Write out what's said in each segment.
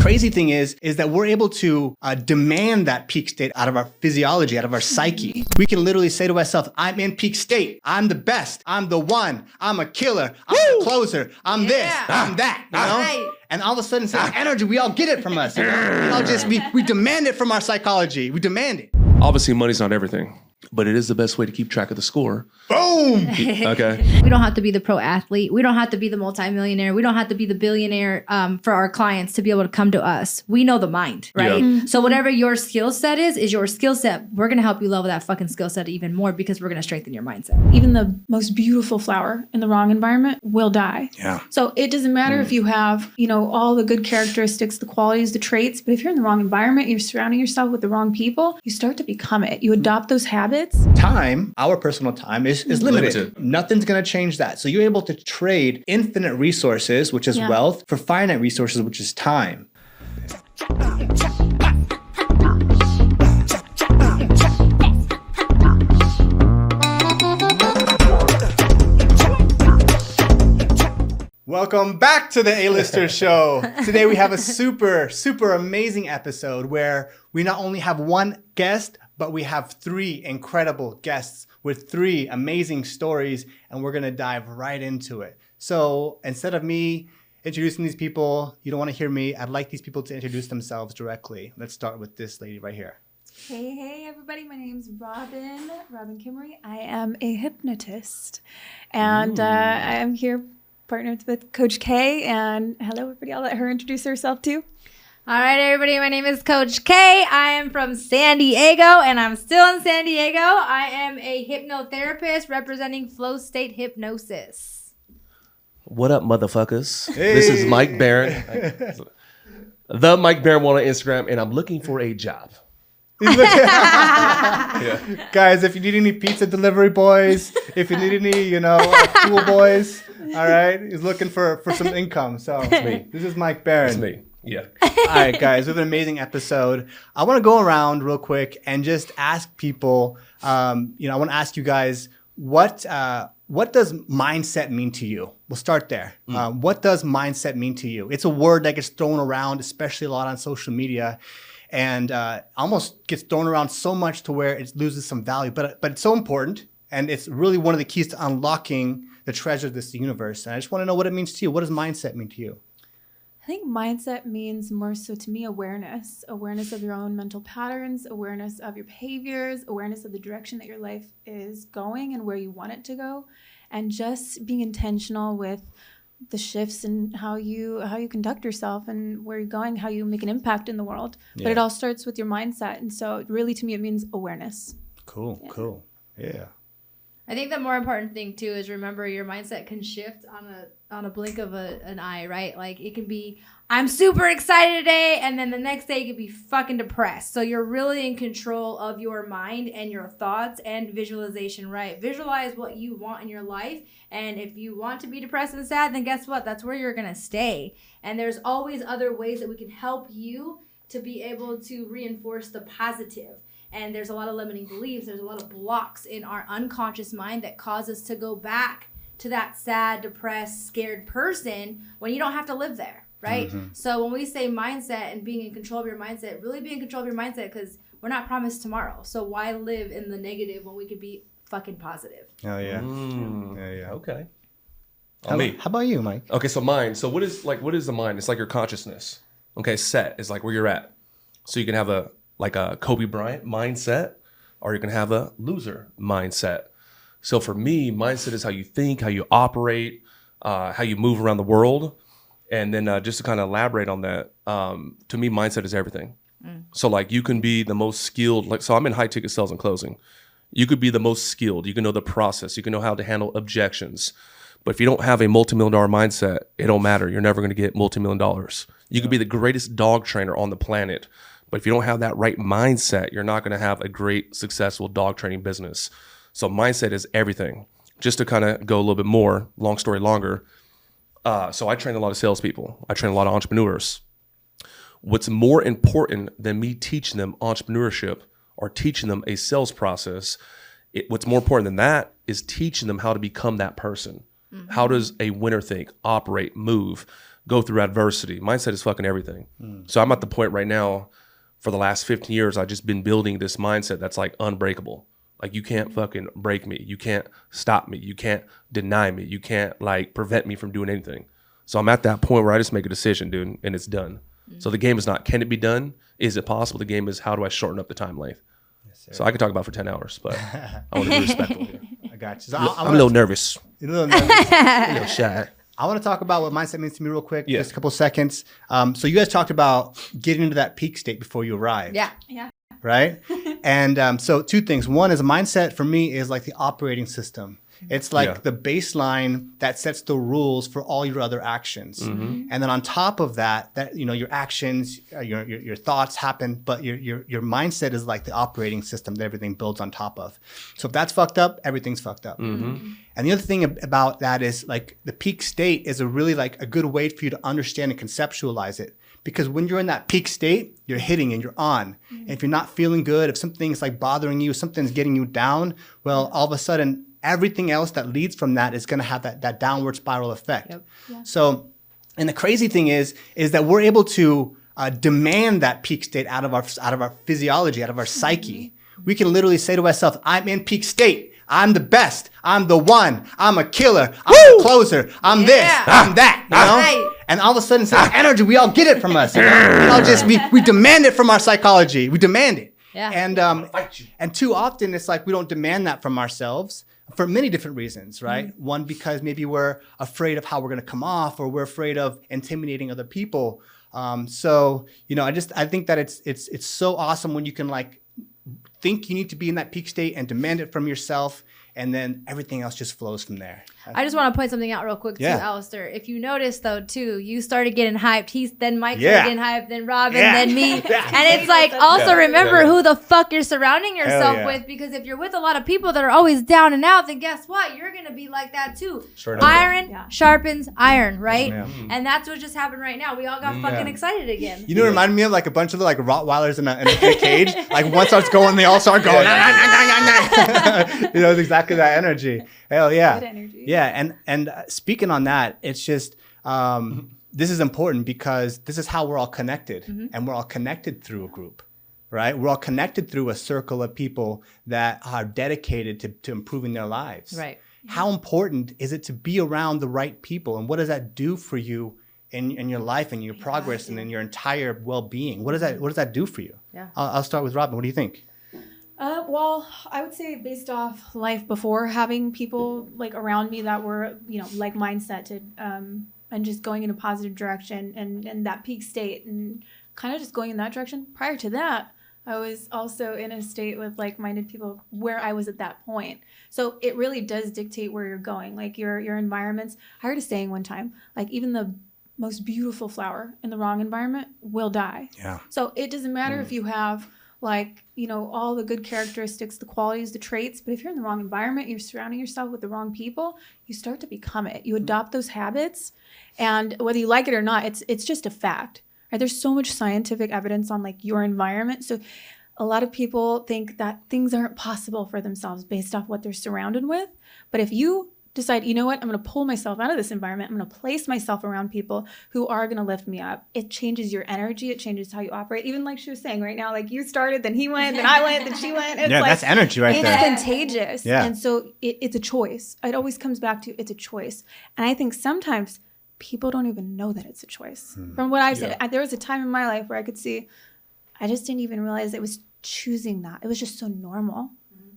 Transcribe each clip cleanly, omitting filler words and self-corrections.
crazy thing is that we're able to demand that peak state out of our physiology, out of our psyche. We can literally say to ourselves, I'm in peak state. I'm the best. I'm the one. I'm a killer. I'm a closer. I'm this. I'm that. You know? Right. And all of a sudden, it's like energy. We all get it from us. You know? We demand it from our psychology. We demand it. Obviously, money's not everything, but it is the best way to keep track of the score. Boom. Okay. We don't have to be the pro athlete. We don't have to be the multimillionaire. We don't have to be the billionaire for our clients to be able to come to us. We know the mind, right? Yeah. So whatever your skill set is your skill set. We're going to help you level that fucking skill set even more because we're going to strengthen your mindset. Even the most beautiful flower in the wrong environment will die. Yeah. So it doesn't matter if you have, all the good characteristics, the qualities, the traits, but if you're in the wrong environment, you're surrounding yourself with the wrong people, you start to become it. You adopt those habits. Time, our personal time is limited. Nothing's going to change that. So you're able to trade infinite resources, which is wealth, for finite resources, which is time. Welcome back to the A-Lister Show. Today we have a super, super amazing episode where we not only have one guest, but we have three incredible guests with three amazing stories, and we're going to dive right into it. So instead of me introducing these people, you don't want to hear me. I'd like these people to introduce themselves directly. Let's start with this lady right here. Hey, everybody. My name's Robin Kimmery. I am a hypnotist, and I am here partnered with Coach K. And hello, everybody. I'll let her introduce herself too. All right, everybody. My name is Coach K. I am from San Diego, and I'm still in San Diego. I am a hypnotherapist representing Flow State Hypnosis. What up, motherfuckers? Hey. This is Mike Barron. The Mike Barron one on Instagram, and I'm looking for a job. Guys, if you need any pizza delivery boys, if you need any, pool boys, all right, he's looking for some income. So me. This is Mike Barron. It's me. Yeah. All right, guys, we have an amazing episode. I want to go around real quick and just ask people, I want to ask you guys, what does mindset mean to you? We'll start there. What does mindset mean to you? It's a word that gets thrown around, especially a lot on social media, and almost gets thrown around so much to where it loses some value. But it's so important, and it's really one of the keys to unlocking the treasure of this universe. And I just want to know what it means to you. What does mindset mean to you? I think mindset means more so to me awareness of your own mental patterns, awareness of your behaviors, awareness of the direction that your life is going and where you want it to go, and just being intentional with the shifts in how you conduct yourself and where you're going, how you make an impact in the world. Yeah. But it all starts with your mindset. And so really to me, it means awareness. Cool. Yeah. I think the more important thing too is remember your mindset can shift on a blink of an eye, right? Like it can be, I'm super excited today, and then the next day you could be fucking depressed. So you're really in control of your mind and your thoughts and visualization, right? Visualize what you want in your life, and if you want to be depressed and sad, then guess what? That's where you're gonna stay. And there's always other ways that we can help you to be able to reinforce the positive. And there's a lot of limiting beliefs. There's a lot of blocks in our unconscious mind that cause us to go back to that sad, depressed, scared person when you don't have to live there, right? Mm-hmm. So when we say mindset and being in control of your mindset, really be in control of your mindset because we're not promised tomorrow. So why live in the negative when we could be fucking positive? Oh, yeah. Yeah. Okay. How about you, Mike? Okay, so mind. So what is the mind? It's like your consciousness. Okay, set is like where you're at. So you can have a Kobe Bryant mindset, or you can have a loser mindset. So for me, mindset is how you think, how you operate, how you move around the world. And then just to kind of elaborate on that, to me, mindset is everything. So like you can be the most skilled, so I'm in high ticket sales and closing. You could be the most skilled. You can know the process. You can know how to handle objections. But if you don't have a multi-million-dollar mindset, it don't matter. You're never going to get multi-million dollars. You could be the greatest dog trainer on the planet. But if you don't have that right mindset, you're not going to have a great, successful dog training business. So mindset is everything. Just to kind of go a little bit more, long story longer. So I train a lot of salespeople. I train a lot of entrepreneurs. What's more important than me teaching them entrepreneurship or teaching them a sales process, what's more important than that is teaching them how to become that person. Mm-hmm. How does a winner think, operate, move? go through adversity. Mindset is fucking everything. So I'm at the point right now, for the last 15 years, I've just been building this mindset that's like unbreakable. Like you can't fucking break me. You can't stop me. You can't deny me. You can't like prevent me from doing anything. So I'm at that point where I just make a decision, dude, and it's done. So the game is not, can it be done? Is it possible? The game is, how do I shorten up the time length? Yes, so I could talk about for 10 hours, but I want to be respectful here. I got you. So I'm a little nervous. You're a little nervous. A little shy. I want to talk about what mindset means to me real quick, Yeah. just a couple of seconds. So you guys talked about getting into that peak state before you arrive. Yeah. Right? And so two things. One is mindset for me is like the operating system. It's like the baseline that sets the rules for all your other actions. And then on top of that, your actions, your thoughts happen, but your mindset is like the operating system that everything builds on top of. So if that's fucked up, everything's fucked up. And the other thing about that is like the peak state is a really like a good way for you to understand and conceptualize it. Because when you're in that peak state, you're hitting and you're on. And if you're not feeling good, if something's like bothering you, something's getting you down, well, all of a sudden, everything else that leads from that is going to have that downward spiral effect. Yep. Yeah. So, and the crazy thing is that we're able to demand that peak state out of our physiology, out of our psyche. We can literally say to ourselves, I'm in peak state. I'm the best. I'm the one. I'm a killer. I'm the closer. I'm this. I'm that. You know? Right. And all of a sudden, it's like energy. We all get it from us. You know? We all just we demand it from our psychology. We demand it. Yeah. And too often, it's like we don't demand that from ourselves for many different reasons, right? One, because maybe we're afraid of how we're going to come off, or we're afraid of intimidating other people. So I think that it's so awesome when you can like think you need to be in that peak state and demand it from yourself, and then everything else just flows from there. I just want to point something out real quick too, Alistair. If you notice though too, you started getting hyped. Then Mike started getting hyped, then Robin, then me. And it's like also remember who the fuck you're surrounding yourself with, because if you're with a lot of people that are always down and out, then guess what? You're gonna be like that too. Sure enough. Iron sharpens iron, right? Yeah. And that's what just happened right now. We all got fucking excited again. You know, it reminded me of like a bunch of like Rottweilers in a cage. Like one starts going, they all start going. It's exactly that energy. Hell yeah. Good energy. Yeah, and speaking on that, it's just this is important because this is how we're all connected, and we're all connected through a group, right? We're all connected through a circle of people that are dedicated to improving their lives. Right. How important is it to be around the right people, and what does that do for you in your life and your progress and in your entire well-being? What does that do for you? Yeah. I'll start with Robin. What do you think? Well, I would say based off life before, having people like around me that were, like mindseted, and just going in a positive direction and that peak state and kind of just going in that direction. Prior to that, I was also in a state with like-minded people where I was at that point. So it really does dictate where you're going, like your environments. I heard a saying one time, like even the most beautiful flower in the wrong environment will die. Yeah. So it doesn't matter if you have all the good characteristics, the qualities, the traits, but if you're in the wrong environment, you're surrounding yourself with the wrong people, you start to become it. You adopt those habits, and whether you like it or not, it's just a fact. Right? There's so much scientific evidence on like your environment. So a lot of people think that things aren't possible for themselves based off what they're surrounded with. But if you decide, you know what, I'm going to pull myself out of this environment. I'm going to place myself around people who are going to lift me up. It changes your energy. It changes how you operate. Even like she was saying right now, like you started, then he went, then I went, then she went. It's that's energy right there. It's contagious. Yeah. And so it's a choice. It always comes back to it's a choice. And I think sometimes people don't even know that it's a choice. From what I've said, there was a time in my life where I could see, I just didn't even realize it was choosing that. It was just so normal.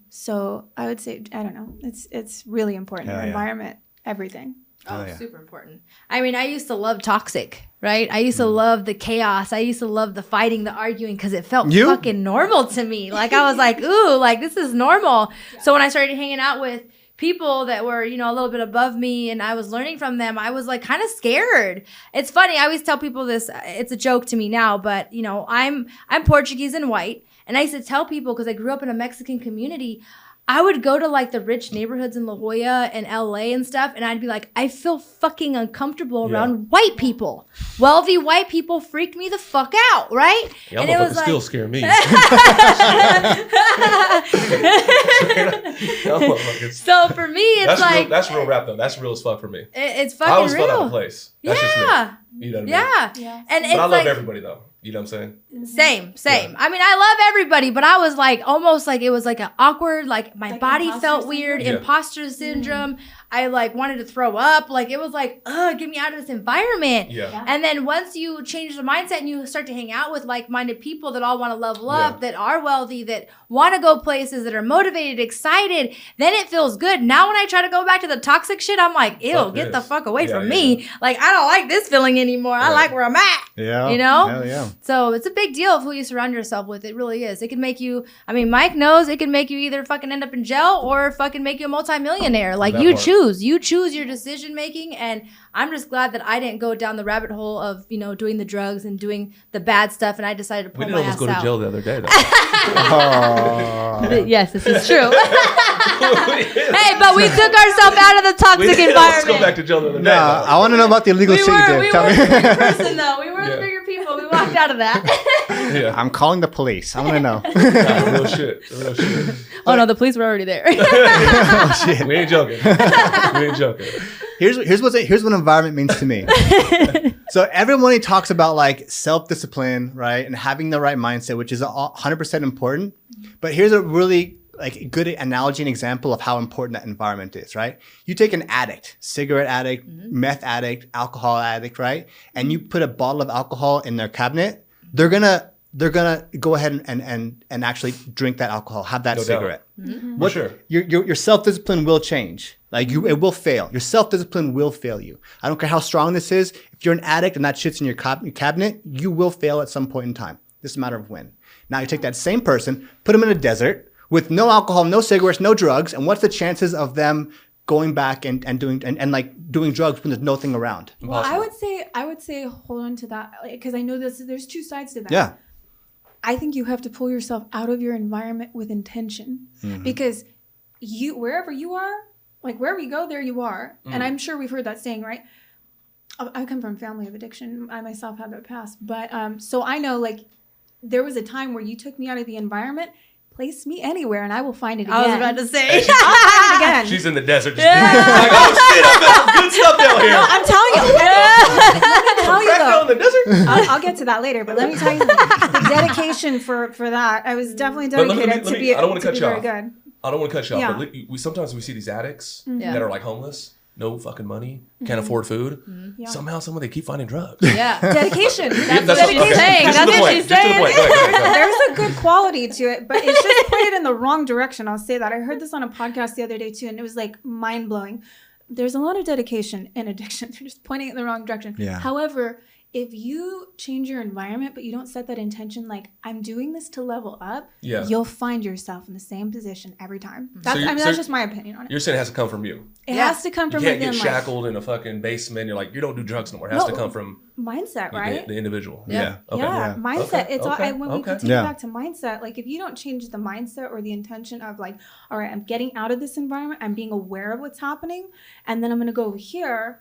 So I would say, I don't know, it's really important. Your environment, everything. Oh, super important. I mean, I used to love toxic, right? I used to love the chaos. I used to love the fighting, the arguing, because it felt fucking normal to me. Like I was like, ooh, like this is normal. Yeah. So when I started hanging out with people that were, a little bit above me and I was learning from them, I was like kind of scared. It's funny. I always tell people this. It's a joke to me now, but I'm Portuguese and white. And I used to tell people, because I grew up in a Mexican community, I would go to like the rich neighborhoods in La Jolla and LA and stuff, and I'd be like, I feel fucking uncomfortable around white people. Wealthy white people freak me the fuck out, right? Y'all and it was still scare me. So for me, it's that's like real, that's real rap though. That's real as fuck for me. It's fucking I always real. felt out of place. That's just me. You know what I mean? Yeah. Yeah. And But it's I love like, everybody though. You know what I'm saying? Same. Yeah. I mean, I love everybody, but I was like, almost like it was like an awkward, like my Like body imposter felt syndrome? weird, Yeah. imposter syndrome. I like wanted to throw up. Like it was like, get me out of this environment. Yeah. And then once you change the mindset and you start to hang out with like-minded people that all want to level up, that are wealthy, that want to go places, that are motivated, excited, then it feels good. Now when I try to go back to the toxic shit, I'm like, ew, Fuck get the this. fuck away Yeah, from yeah, me. yeah. Like I don't like this feeling anymore. I Right. like where I'm at. Yeah. You know? Hell yeah. So it's a big deal of who you surround yourself with. It really is. It can make you, I mean, Mike knows it can make you either fucking end up in jail or fucking make you a multimillionaire. Like That you part. choose. You choose your decision making. And I'm just glad that I didn't go down the rabbit hole of, you know, doing the drugs and doing the bad stuff. And I decided to We pull didn't my almost ass go to out. jail the other day though. Oh. Yes, this is true. Hey, but we took ourselves out of the We toxic didn't environment. almost go back to jail the other day. No, I want to know about the illegal we shit you were, did. we Tell were me. the bigger person though. We were Yeah. the bigger people. We walked out of that. Yeah. I'm calling the police. I want to know. Nah, real shit. Real shit. Oh no, the police were already there. Oh, shit. We ain't joking. We ain't joking. Here's what environment means to me. So everyone talks about like self-discipline, right, and having the right mindset, which is 100% important. But here's a really like good analogy and example of how important that environment is, right? You take an addict, cigarette addict, meth addict, alcohol addict, right, and you put a bottle of alcohol in their cabinet, they're gonna go ahead and actually drink that alcohol, have that No doubt. cigarette. For sure. Your self-discipline will change. Like it will fail. Your self-discipline will fail you. I don't care how strong this is. If you're an addict and that shit's in your cabinet, you will fail at some point in time. It's a matter of when. Now you take that same person, put them in a desert with no alcohol, no cigarettes, no drugs, and what's the chances of them going back and doing drugs when there's nothing around? Well, Impossible. I would say hold on to that because I know there's two sides to that. Yeah. I think you have to pull yourself out of your environment with intention because wherever you are, like wherever you go, there you are. And I'm sure we've heard that saying, right? I come from a family of addiction. I myself have that past. But so I know like there was a time where you took me out of the environment, place me anywhere and I will find it again. I was about to say. I'll find it again. She's in the desert. Just like, oh shit, I found some good stuff down here. I'm telling you. Let me tell you Crack though. down in the desert. I'll get to that later, but let me tell you the dedication for that. I was definitely But let me- dedicated let to me- be I don't wanna to cut be you very off. good. I don't want to cut you off, Yeah. but sometimes we see these addicts Yeah. that are like homeless, no fucking money, can't afford food. Yeah. Somehow, they keep finding drugs. Yeah. Dedication. Yeah, That's what she's okay. saying. Just to That's the what point. she's Just to the saying. point. Go ahead, go ahead. There's a good quality to it, but it's just pointed in the wrong direction. I'll say that. I heard this on a podcast the other day too, and it was like mind blowing. There's a lot of dedication in addiction. They're just pointing it in the wrong direction. Yeah. However, if you change your environment, but you don't set that intention, like I'm doing this to level up, Yeah. you'll find yourself in the same position every time. That's, you're- that's just my opinion on it. You're saying it has to come from you. It Yeah. has to come You from can't within, get like, shackled in a fucking basement. You're like, you don't do drugs no more. It has No. to come from mindset, right? the individual. Yeah. Okay. Yeah, mindset. Okay. It's all, Okay. when we Okay. continue Yeah. back to mindset, like if you don't change the mindset or the intention of like, all right, I'm getting out of this environment, I'm being aware of what's happening, and then I'm going to go over here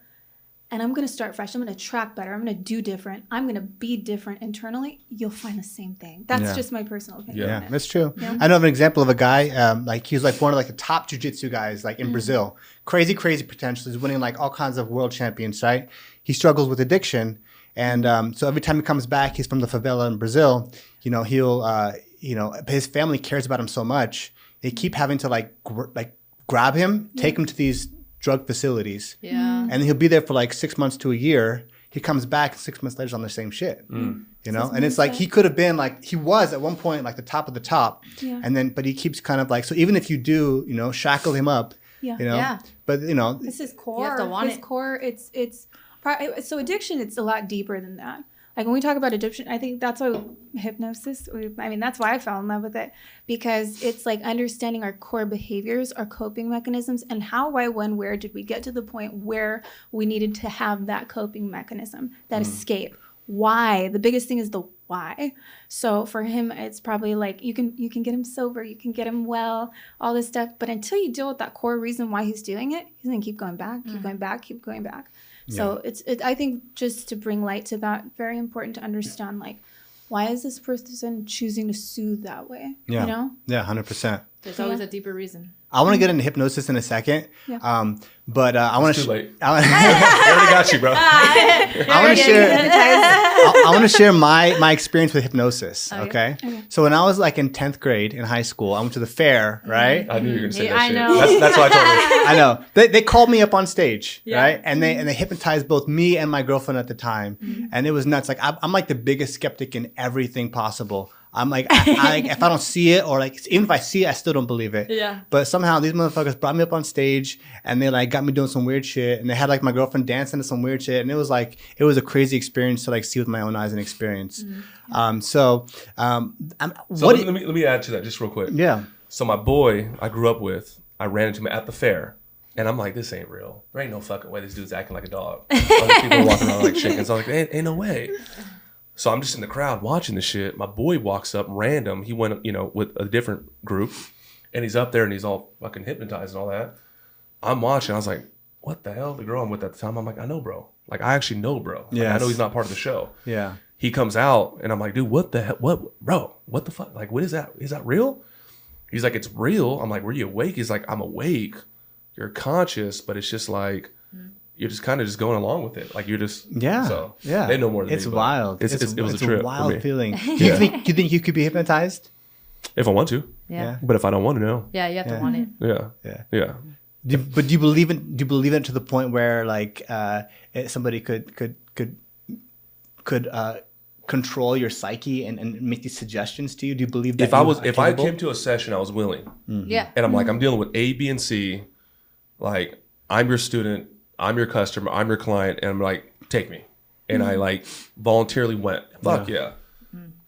and I'm going to start fresh. I'm going to track better. I'm going to do different. I'm going to be different internally. You'll find the same thing. That's Yeah. just my personal opinion. Yeah, on it. that's true. Yeah. I know of an example of a guy, like he was like one of like the top jiu-jitsu guys like in Brazil. Crazy potential. He's winning like all kinds of world champions, right? He struggles with addiction. And so every time he comes back, he's from the favela in Brazil, he'll, his family cares about him so much. They keep having to like grab him, take him to these drug facilities. Yeah. And he'll be there for like 6 months to a year. He comes back 6 months later on the same shit, and it's like he could have been like he was at one point like the top of the top, Yeah. and then but he keeps kind of like so even if you do shackle him up, Yeah. Yeah. but This is core. have to want His it. core. So addiction. It's a lot deeper than that. Like when we talk about addiction, I think that's why hypnosis. That's why I fell in love with it because it's like understanding our core behaviors, our coping mechanisms, and how, why, when, where did we get to the point where we needed to have that coping mechanism, that escape. Why? The biggest thing is the why. So for him, it's probably like you can get him sober, you can get him well, all this stuff. But until you deal with that core reason why he's doing it, he's gonna keep going back, keep going back, keep going back. So I think just to bring light to that, very important to understand like why is this person choosing to soothe that way? Yeah. You know? yeah, 100%. There's always a deeper reason. I want to get into hypnosis in a second. Yeah. But I want to. Too late. I already got you, bro. I want to share. I want to share my experience with hypnosis. Okay? So when I was like in 10th grade in high school, I went to the fair. Right. I knew you were gonna say Yeah, that I shit. know. That's why I told you. I know. They called me up on stage, right? And they hypnotized both me and my girlfriend at the time, and it was nuts. Like I'm like the biggest skeptic in everything possible. I'm like, I if I don't see it, or like even if I see it, I still don't believe it. Yeah. But somehow these motherfuckers brought me up on stage, and they like got me doing some weird shit, and they had like my girlfriend dancing to some weird shit, and it was a crazy experience to like see with my own eyes and experience. So what? let me add to that just real quick. Yeah. So my boy I grew up with, I ran into him at the fair, and I'm like, this ain't real. There ain't no fucking way this dude's acting like a dog. Other people are walking around like shaking. So I'm like, ain't no way. So I'm just in the crowd watching the shit. My boy walks up random. He went, with a different group, and he's up there and he's all fucking hypnotized and all that. I'm watching. I was like, what the hell? The girl I'm with at the time, I'm like, I know, bro. Like, I actually know, bro. Like, Yes. I know he's not part of the show. Yeah. He comes out, and I'm like, dude, what the hell? What, bro? What the fuck? Like, what is that? Is that real? He's like, it's real. I'm like, were you awake? He's like, I'm awake. You're conscious, but it's just like, you're just kind of just going along with it. Like you're just, Yeah. They know more than it's me. But wild. It was a trip. a wild for me. feeling. Do you think you could be hypnotized? If I want to, Yeah. but if I don't want to, no. Yeah, you have Yeah. to want it. Yeah. Yeah. But do you believe it? Do you believe it to the point where like somebody could control your psyche and make these suggestions to you? Do you believe that? If I came to a session, I was willing, Yeah. and I'm like, I'm dealing with A, B, and C. Like, I'm your student, I'm your customer, I'm your client, and I'm like, take me. And I like voluntarily went. Fuck yeah.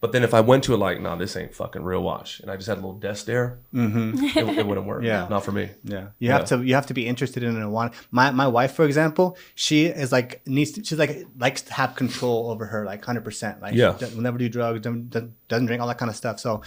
But then if I went to it like, nah, this ain't fucking real, watch, and I just had a little desk there, it wouldn't work. Yeah. Not for me. Yeah, you have to be interested in it and want. My wife, for example, she is like likes to have control over her like 100%. Like she will never do drugs, doesn't drink, all that kind of stuff. So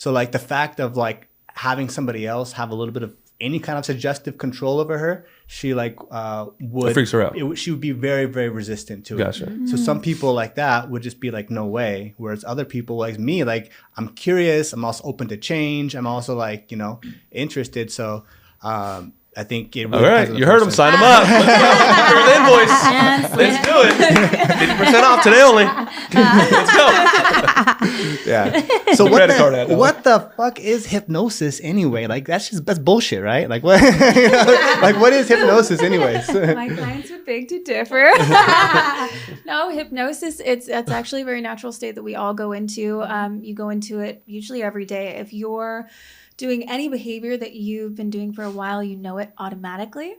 like the fact of like having somebody else have a little bit of any kind of suggestive control over her, she like would. It freaks her out. She would be very, very resistant to it. Gotcha. So some people like that would just be like, no way. Whereas other people like me, like I'm curious. I'm also open to change. I'm also like, interested. So I think it really All right, you heard him. Sign him up. Let's go. Here's the invoice. Let's do it. 50% off today only. Let's go. Yeah. So what the fuck is hypnosis anyway? Like that's bullshit, right? Like what? Like what is hypnosis anyways? My clients would beg to differ. No, hypnosis, it's actually a very natural state that we all go into. You go into it usually every day. If you're doing any behavior that you've been doing for a while, you know it automatically.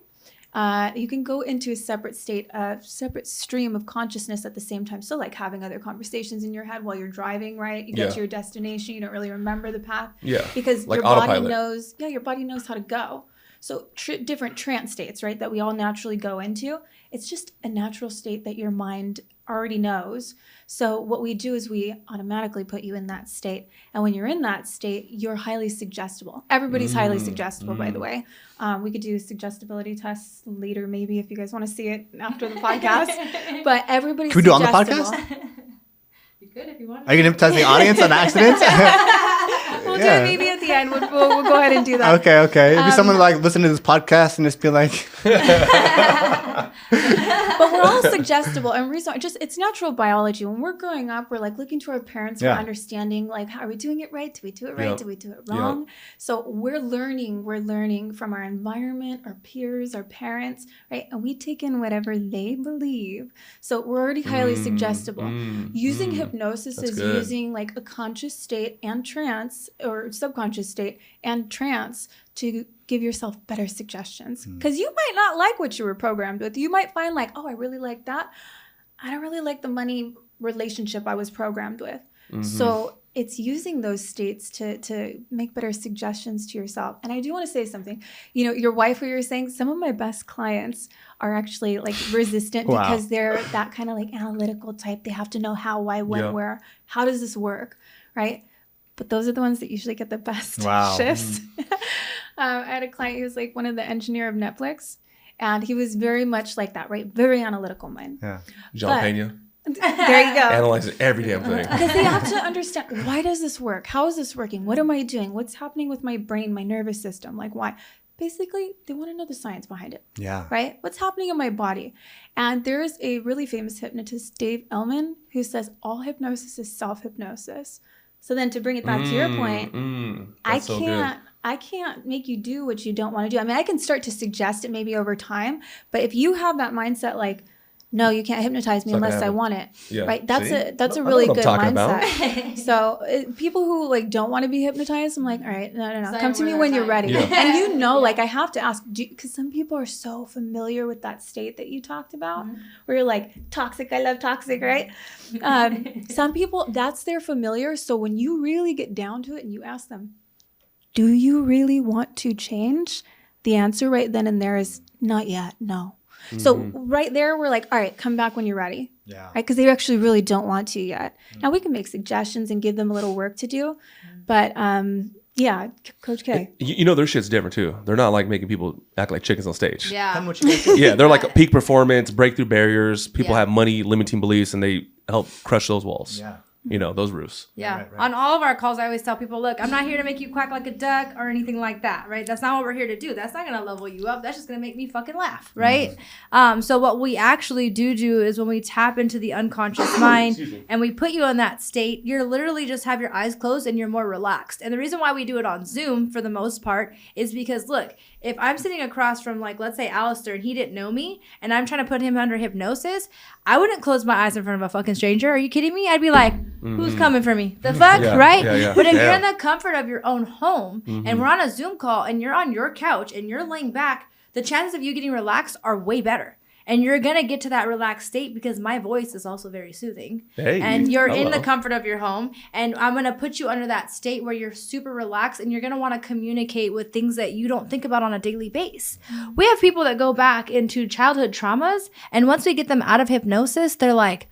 You can go into a separate state, a separate stream of consciousness at the same time. So like having other conversations in your head while you're driving, right? You get to your destination, you don't really remember the path. Yeah. Because like your body autopilot. your body knows how to go. So different trance states, right, that we all naturally go into. It's just a natural state that your mind already knows. So what we do is we automatically put you in that state. And when you're in that state, you're highly suggestible. Everybody's highly suggestible, by the way. We could do suggestibility tests later, maybe, if you guys want to see it after the podcast. But everybody's Can we do it on the suggestible. podcast? You could if you want. Are you gonna hypnotize the audience on accident? We'll do it maybe at the end. We'll go ahead and do that. Okay. It'd be someone like listening to this podcast and just be like, But we're all suggestible, and it's natural biology. When we're growing up, we're like looking to our parents for understanding, like, how are we doing it right? Do we do it right? Yep. Do we do it wrong? Yep. So we're learning from our environment, our peers, our parents, right? And we take in whatever they believe. So we're already highly suggestible. Using hypnosis is using like a conscious state and trance, or subconscious state and trance, to give yourself better suggestions. Because you might not like what you were programmed with. You might find like, oh, I really like that. I don't really like the money relationship I was programmed with. So it's using those states to make better suggestions to yourself. And I do want to say something. Your wife, who you're saying, some of my best clients are actually like resistant because they're that kind of like analytical type. They have to know how, why, when, where. How does this work, right? But those are the ones that usually get the best shifts. I had a client who was like one of the engineer of Netflix, and he was very much like that, right? Very analytical mind. Yeah. John Pena. There you go. Analyzes every damn thing. Because they have to understand, why does this work? How is this working? What am I doing? What's happening with my brain, my nervous system? Like, why? basically they want to know the science behind it. Yeah. Right? What's happening in my body? And there's a really famous hypnotist, Dave Ellman, who says all hypnosis is self-hypnosis. So then to bring it back to your point, I can't make you do what you don't want to do. I mean, I can start to suggest it maybe over time, but if you have that mindset like, no, you can't hypnotize me unless I want it. Yeah. Right? That's See? a really I know good what I'm talking mindset. So people who like don't want to be hypnoptized, I'm like, all right, no. So Come to me when you're ready. Yeah. And you know, like I have to ask, because some people are so familiar with that state that you talked about, where you're like, toxic, I love toxic, right? Some people, that's their familiar. So when you really get down to it and you ask them, do you really want to change? The answer right then and there is not yet, no. So right there, we're like, all right, come back when you're ready. Yeah. Right? Because they actually really don't want to yet. Now we can make suggestions and give them a little work to do. But yeah, Coach K. You know, their shit's different too. They're not like making people act like chickens on stage. Tell me Yeah. what you guys think. Yeah, they're like a peak performance, breakthrough barriers. People Yeah. have money, limiting beliefs, and they help crush those walls. Yeah. You know, those roofs. Yeah. Right. On all of our calls, I always tell people, look, I'm not here to make you quack like a duck or anything like that, right? That's not what we're here to do. That's not going to level you up. That's just going to make me fucking laugh, right? So what we actually do is when we tap into the unconscious mind and we put you in that state, you're literally just have your eyes closed and you're more relaxed. And the reason why we do it on Zoom for the most part is because, look, if I'm sitting across from, like, let's say Alistair and he didn't know me and I'm trying to put him under hypnosis, I wouldn't close my eyes in front of a fucking stranger. Are you kidding me? I'd be like, who's coming for me? The fuck, Yeah, right? yeah. But if you're Yeah. in the comfort of your own home and we're on a Zoom call and you're on your couch and you're laying back, the chances of you getting relaxed are way better. And you're going to get to that relaxed state because my voice is also very soothing. Hey, and you're in the hello. comfort of your home. And I'm going to put you under that state where you're super relaxed and you're going to want to communicate with things that you don't think about on a daily basis. We have people that go back into childhood traumas. And once we get them out of hypnosis, they're like,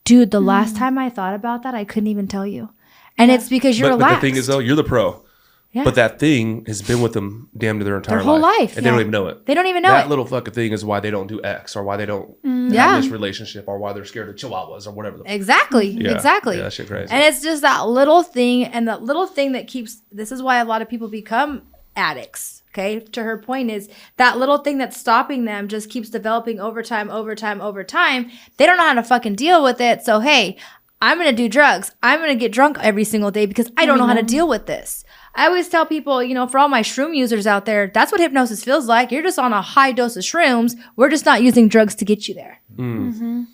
dude, the last time I thought about that, I couldn't even tell you. And it's because you're But relaxed. the thing is, though, you're the pro. Yeah. But that thing has been with them damn near their entire Their whole life, And they yeah. don't even know it. They don't even know that it. little fucking thing is why they don't do X or why they don't Yeah. have this relationship or why they're scared of chihuahuas or whatever. Exactly. Yeah. Exactly. Yeah, that shit crazy. And it's just that little thing, and that little thing that keeps. This is why a lot of people become addicts. Okay. To her point is that little thing that's stopping them just keeps developing over time. They don't know how to fucking deal with it. So, hey, I'm going to do drugs. I'm going to get drunk every single day because I don't know how to deal with this. I always tell people, you know, for all my shroom users out there, that's what hypnosis feels like. You're just on a high dose of shrooms. We're just not using drugs to get you there.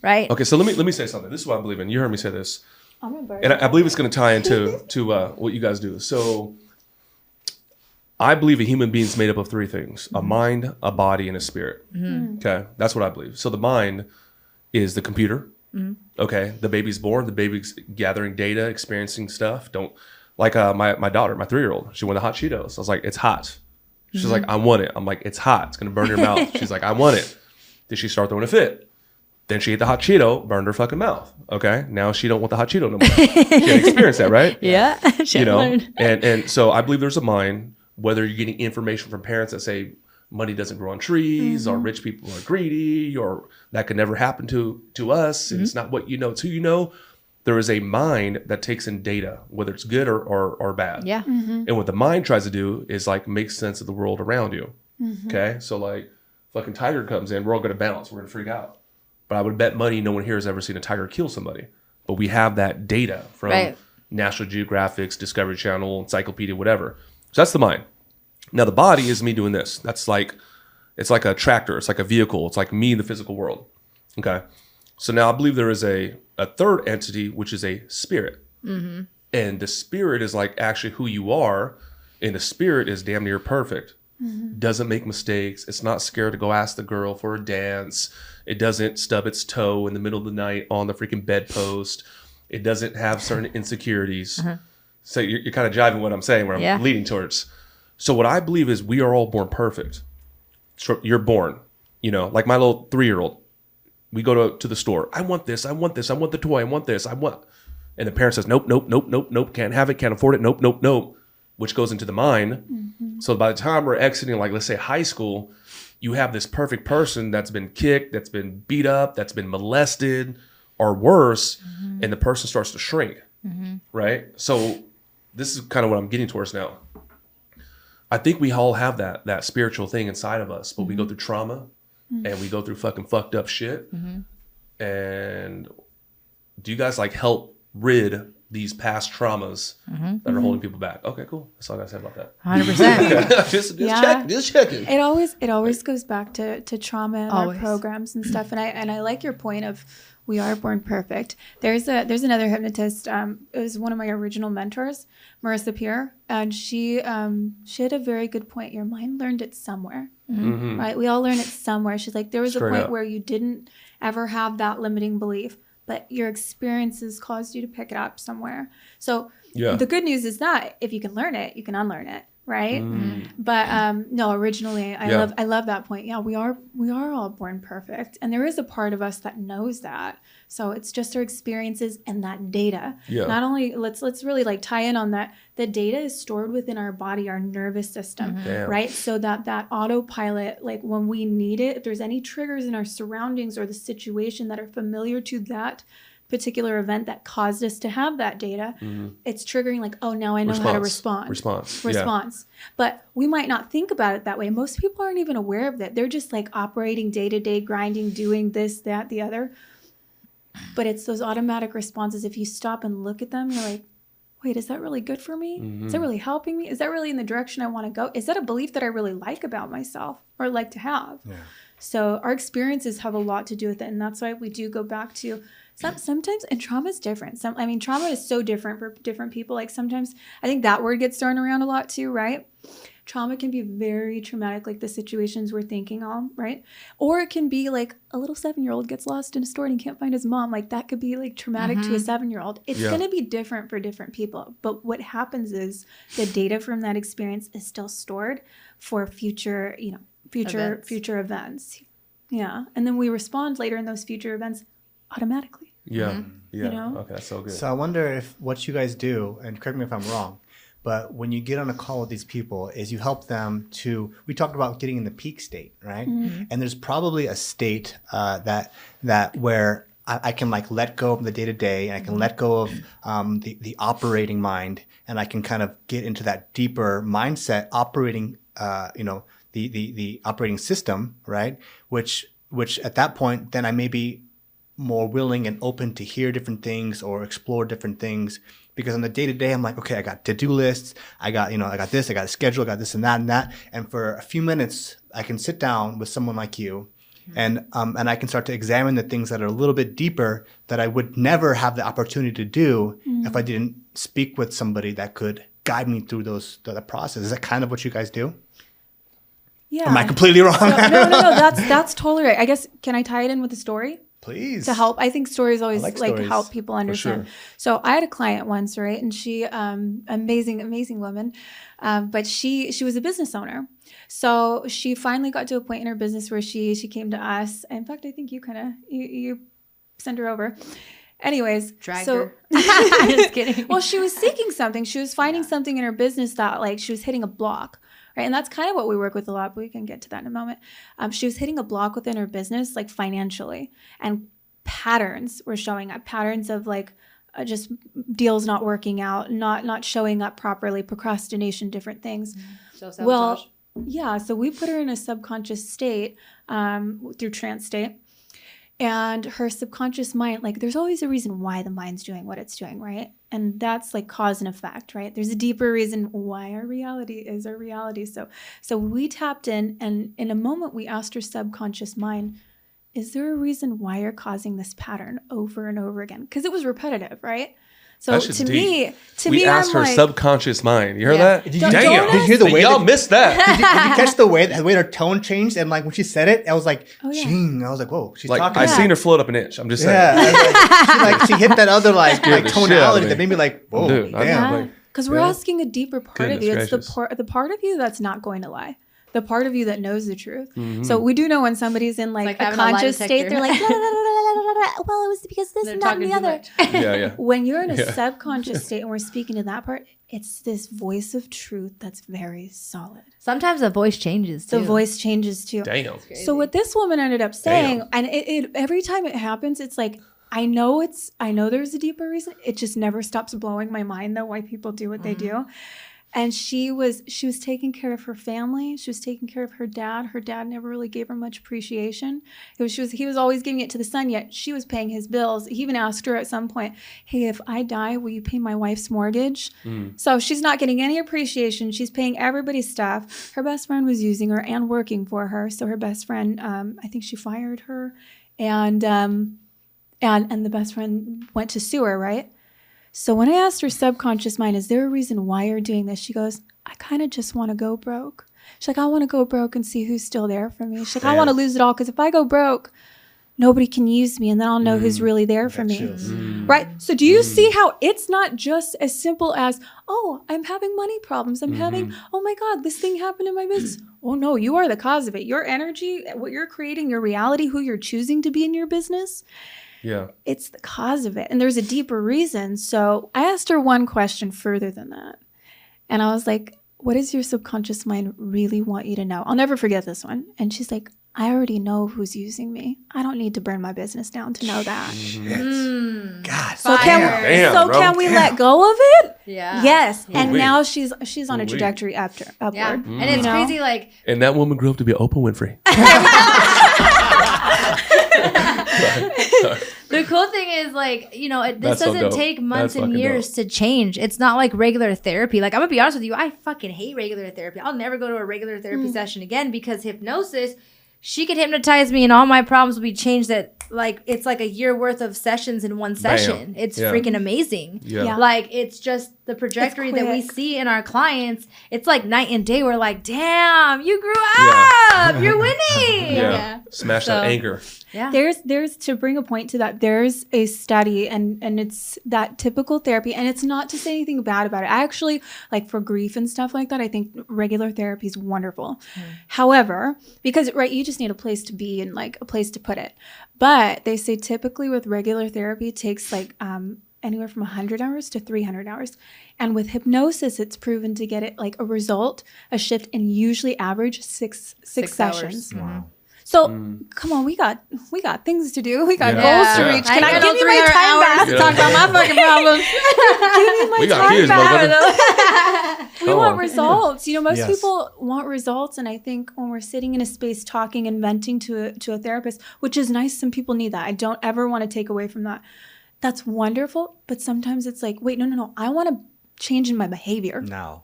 Right? Okay, so let me say something. This is what I believe in. You heard me say this. I'm a bird. And I believe it's going to tie into what you guys do. So I believe a human being is made up of three things: a mind, a body, and a spirit. Okay, that's what I believe. So the mind is the computer. Okay, the baby's born, the baby's gathering data, experiencing stuff. My daughter, my 3-year-old, she wanted hot Cheetos. I was like, it's hot. She's like, I want it. I'm like, it's hot. It's going to burn your mouth. She's like, I want it. Did she start throwing a fit? Then she ate the hot Cheeto, burned her fucking mouth. Okay, now she don't want the hot Cheeto no more. She didn't experience that, right? Yeah. You know, and so I believe there's a mind, whether you're getting information from parents that say money doesn't grow on trees or rich people are greedy or that could never happen to us and it's not what you know, it's who you know. There is a mind that takes in data, whether it's good or bad. Yeah. And what the mind tries to do is like make sense of the world around you. Okay, so like fucking tiger comes in, we're all going to bounce, we're going to freak out. But I would bet money no one here has ever seen a tiger kill somebody. But we have that data from Right. National Geographic's Discovery Channel, Encyclopedia, whatever. So that's the mind. Now the body is me doing this. That's like, it's like a tractor. It's like a vehicle. It's like me in the physical world. Okay. So now I believe there is a third entity, which is a spirit. And the spirit is like actually who you are. And the spirit is damn near perfect. Doesn't make mistakes. It's not scared to go ask the girl for a dance. It doesn't stub its toe in the middle of the night on the freaking bedpost. It doesn't have certain insecurities. So you're kind of jiving what I'm saying, where I'm leading towards. So what I believe is we are all born perfect. So you're born, you know, like my little 3-year-old. We go to the store. I want this. I want this. I want the toy. I want this. I want. And the parent says, nope, nope, nope, nope, nope. Can't have it. Can't afford it. Nope, nope, nope. Which goes into the mind. So by the time we're exiting, like, let's say high school, you have this perfect person that's been kicked, that's been beat up, that's been molested or worse. And the person starts to shrink. Right. So this is kind of what I'm getting towards now. I think we all have that spiritual thing inside of us, but we go through trauma and we go through fucking fucked up shit. And do you guys like help rid these past traumas that are holding people back? Okay, cool. That's all I gotta say about that. 100%. Just checking. It always goes back to trauma and our programs and stuff. And I like your point of we are born perfect. There's another hypnotist. It was one of my original mentors, Marissa Peer, and she had a very good point. Your mind learned it somewhere, right? We all learn it somewhere. She's like, there was a point where you didn't ever have that limiting belief, but your experiences caused you to pick it up somewhere. So the good news is that if you can learn it, you can unlearn it, right? But no, originally I love that point. Yeah, we are all born perfect, and there is a part of us that knows that. So it's just our experiences and that data. Not only let's really like tie in on that. The data is stored within our body, our nervous system, right? So that autopilot, like when we need it, if there's any triggers in our surroundings or the situation that are familiar to that particular event that caused us to have that data, it's triggering like, oh, now I know how to respond. Response. But we might not think about it that way. Most people aren't even aware of that. They're just like operating day to day, grinding, doing this, that, the other. But it's those automatic responses. If you stop and look at them, you're like, wait, is that really good for me? Is that really helping me? Is that really in the direction I want to go? Is that a belief that I really like about myself or like to have? So our experiences have a lot to do with it. And that's why we do go back to sometimes, and trauma is different. Trauma is so different for different people. Like sometimes I think that word gets thrown around a lot too, right? Trauma can be very traumatic, like the situations we're thinking on, right? Or it can be like a little 7-year-old gets lost in a store and he can't find his mom. Like that could be like traumatic to a 7-year-old. It's going to be different for different people. But what happens is the data from that experience is still stored for future events. Yeah. And then we respond later in those future events automatically. Yeah. You know? Okay, that's so good. So I wonder if what you guys do, and correct me if I'm wrong, but when you get on a call with these people, is you help them to, we talked about getting in the peak state, right? And there's probably a state that where I can like let go of the day to day, and I can let go of the operating mind, and I can kind of get into that deeper mindset operating, the operating system, right? Which at that point, then I may be more willing and open to hear different things or explore different things. Because on the day to day, I'm like, okay, I got to-do lists. I got this, I got a schedule, I got this and that and that. And for a few minutes, I can sit down with someone like you, and I can start to examine the things that are a little bit deeper that I would never have the opportunity to do if I didn't speak with somebody that could guide me through the process. Is that kind of what you guys do? Yeah. Am I completely wrong? No. That's totally right. I guess, can I tie it in with a story? Please. To help. I think stories always stories. help people understand. Sure. So I had a client once, right? And she, amazing woman. But she was a business owner. So she finally got to a point in her business where she came to us. In fact, I think you sent her over. Anyways. Dragged her. Just kidding. Well, she was seeking something. She was finding something in her business that like she was hitting a block. Right. And that's kind of what we work with a lot, but we can get to that in a moment. She was hitting a block within her business, like financially, and patterns were showing up, patterns of like just deals not working out, not showing up properly, procrastination, different things. Self-sabotage. Well, yeah. So we put her in a subconscious state through trance state. And her subconscious mind, like there's always a reason why the mind's doing what it's doing, right? And that's like cause and effect, right? There's a deeper reason why our reality is our reality. So we tapped in, and in a moment we asked her subconscious mind, is there a reason why you're causing this pattern over and over again? Because it was repetitive, right? So to me, we asked her subconscious mind. You heard that? Did you hear the way y'all missed that? Did you catch the way her tone changed? And like when she said it, I was like, "Ching!" I was like, "Whoa, she's like, talking." I seen her float up an inch. I'm just saying. Yeah, she hit that other like tonality that made me like, "Whoa, dude, damn!" Because we're asking a deeper part of you. It's gracious. the part of you that's not going to lie. The part of you that knows the truth. So we do know when somebody's in like a conscious state, they're like, well, it was because this and that and the other. Yeah. When you're in a subconscious state and we're speaking to that part, it's this voice of truth that's very solid. Sometimes the voice changes too. The voice changes too. Damn. So what this woman ended up saying, and it every time it happens, it's like, I know there's a deeper reason. It just never stops blowing my mind though why people do what they do. And she was taking care of her family. She was taking care of her dad. Her dad never really gave her much appreciation. He was always giving it to the son, yet she was paying his bills. He even asked her at some point, hey, if I die, will you pay my wife's mortgage? So she's not getting any appreciation. She's paying everybody's stuff. Her best friend was using her and working for her. So her best friend, I think she fired her. And the best friend went to sue her, right? So when I asked her subconscious mind, is there a reason why you're doing this? She goes, I kind of just want to go broke. She's like, I want to go broke and see who's still there for me. She's like, I want to lose it all because if I go broke, nobody can use me and then I'll know who's really there for me. Right? So do you see how it's not just as simple as, oh, I'm having money problems. I'm having, oh my God, this thing happened in my business. Oh no, you are the cause of it. Your energy, what you're creating, your reality, who you're choosing to be in your business. Yeah. It's the cause of it. And there's a deeper reason. So I asked her one question further than that. And I was like, what does your subconscious mind really want you to know? I'll never forget this one. And she's like, I already know who's using me. I don't need to burn my business down to know that. God. So can we let go of it? Yeah. Yes. Ooh, And wee. now she's on a trajectory upward. Yeah. And it's crazy, like, And that woman grew up to be Oprah Winfrey. the cool thing is, like, you know, this That's so doesn't dope. take months That's and fucking years to change. It's not like regular therapy. Like, I'm gonna be honest with you, I fucking hate regular therapy. I'll never go to a regular therapy session again because hypnosis, she could hypnotize me and all my problems will be changed that, like, it's like a year worth of sessions in one session. It's freaking amazing. Yeah. Like, it's just the trajectory that we see in our clients. It's like night and day. We're like, damn, you grew up. You're winning. Yeah. Smash that anger. Yeah. There's to bring a point to that, there's a study and it's that typical therapy, and it's not to say anything bad about it. I actually, like, for grief and stuff like that, I think regular therapy is wonderful. However, because you just need a place to be and like a place to put it. But they say typically with regular therapy it takes like anywhere from 100 hours to 300 hours. And with hypnosis, it's proven to get it like a result, a shift in usually average six sessions. Wow. So come on, we got things to do. We got Yeah. goals to Yeah. reach. Can I ain't give got you no my 300 time back? hours Yeah. to talk about my fucking problems. Give me my We got time kids, back. motherfucker. We Come want on. results. You know, most Yes. people want results, and I think when we're sitting in a space talking and venting to a therapist, which is nice, some people need that. I don't ever want to take away from that. That's wonderful, but sometimes it's like, wait, no. I want to change in my behavior now.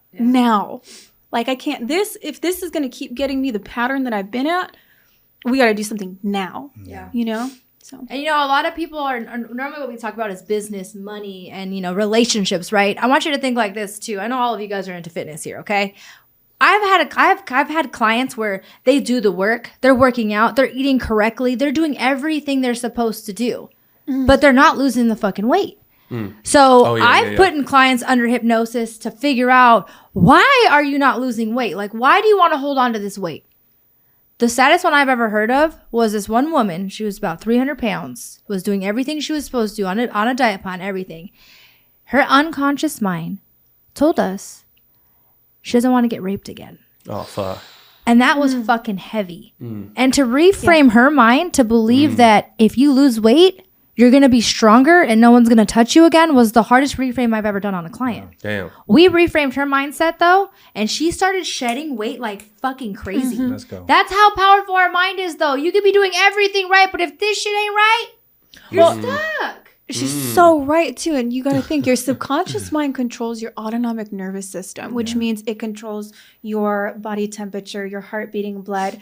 Like, I can't. If this is going to keep getting me the pattern that I've been at, we got to do something now. Yeah. You know. So. And, you know, a lot of people are normally what we talk about is business, money, and, you know, relationships, right? I want you to think like this too. I know all of you guys are into fitness here, okay? I've had clients where they do the work, they're working out, they're eating correctly, they're doing everything they're supposed to do, but they're not losing the fucking weight. So I've put in clients under hypnosis to figure out, why are you not losing weight? Like, why do you want to hold on to this weight? The saddest one I've ever heard of was this one woman. She was about 300 pounds, was doing everything she was supposed to on a diet plan, everything. Her unconscious mind told us she doesn't want to get raped again. Oh, fuck. And that was fucking heavy. And to reframe her mind to believe that if you lose weight, you're going to be stronger and no one's going to touch you again was the hardest reframe I've ever done on a client. Damn. We reframed her mindset though, and she started shedding weight like fucking crazy. Let's go. That's how powerful our mind is though. You could be doing everything right, but if this shit ain't right, you're stuck. She's so right too, and you got to think your subconscious mind controls your autonomic nervous system, which means it controls your body temperature, your heart beating, blood,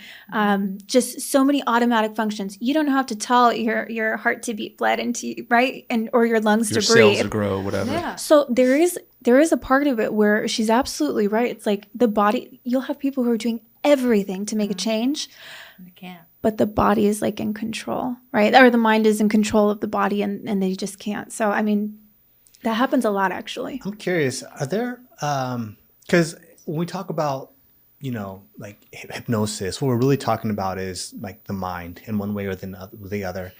just so many automatic functions. You don't have to tell your heart to beat blood into right, and or your lungs Your to cells breathe. to grow, whatever. Yeah. So there is a part of it where she's absolutely right. It's like the body. You'll have people who are doing everything to make a change. I can't. But the body is like in control, right? Or the mind is in control of the body and they just can't. So, I mean, that happens a lot actually. I'm curious, are there, because when we talk about, you know, like hypnosis, what we're really talking about is like the mind in one way or the other.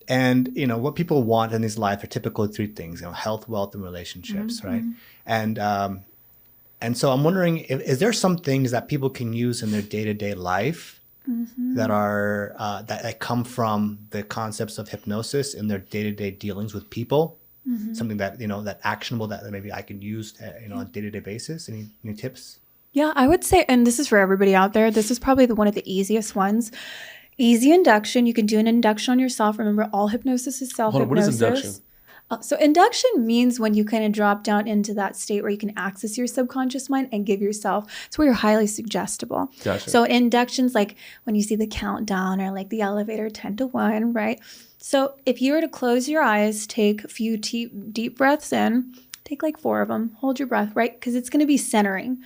And, you know, what people want in this life are typically three things, you know, health, wealth, and relationships, right? And so I'm wondering, is there some things that people can use in their day-to-day life that are that come from the concepts of hypnosis in their day-to-day dealings with people? something that, that actionable that maybe I can use, on a day-to-day basis? Any tips? Yeah, I would say, and this is for everybody out there, this is probably one of the easiest ones. Easy induction. You can do an induction on yourself. Remember, all hypnosis is self-hypnosis. What is induction? So induction means when you kind of drop down into that state where you can access your subconscious mind and give yourself, it's where you're highly suggestible. Gotcha. So inductions, like when you see the countdown or like the elevator 10 to 1, right? So if you were to close your eyes, take a few deep breaths in, take like 4 of them, hold your breath, right? Because it's going to be centering.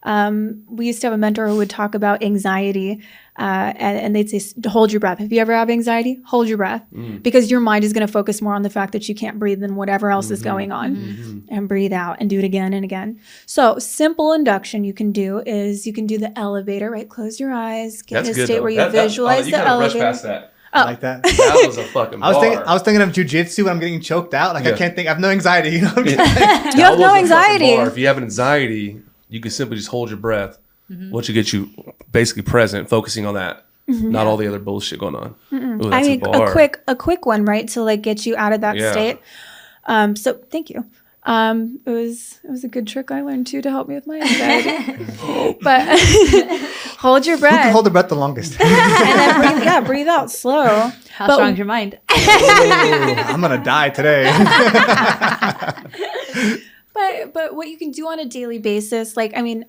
We used to have a mentor who would talk about anxiety and they'd say, hold your breath. If you ever have anxiety, hold your breath because your mind is going to focus more on the fact that you can't breathe than whatever else is going on and breathe out and do it again and again. So simple induction you can do is you can do the elevator, right? Close your eyes, get in a state where you visualize the elevator. Brush past that. Like that. That was a fucking bar. I was thinking of jujitsu when I'm getting choked out. Like I can't think. I have no anxiety. You know what I'm saying? You have no anxiety. If you have an anxiety, you can simply just hold your breath. What you get you basically present, focusing on that, not all the other bullshit going on. Ooh, I mean, a quick one, right? To like get you out of that state. So thank you. It was a good trick I learned too to help me with my anxiety. But hold your breath. Who can hold the breath the longest? And then breathe out slow. How strong is your mind? Ooh, I'm gonna die today. But what you can do on a daily basis, like, I mean,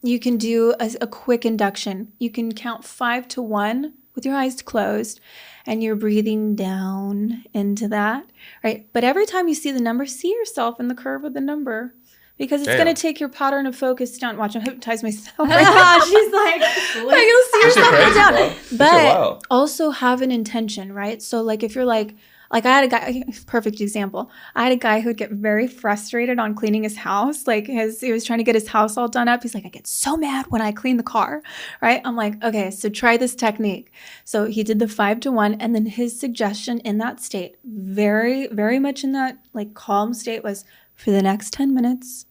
you can do a quick induction. You can count 5 to 1 with your eyes closed and you're breathing down into that, right? But every time you see the number, see yourself in the curve of the number because it's going to take your pattern of focus down. Watch, I'm hypnotize myself. Right? She's like you'll see yourself go down. Bro. But also have an intention, right? So like if you're like I had a guy, perfect example. I had a guy who'd get very frustrated on cleaning his house. Like he was trying to get his house all done up. He's like, I get so mad when I clean the car, right? I'm like, okay, so try this technique. So he did the 5 to 1. And then his suggestion in that state, very, very much in that like calm state was for the next 10 minutes,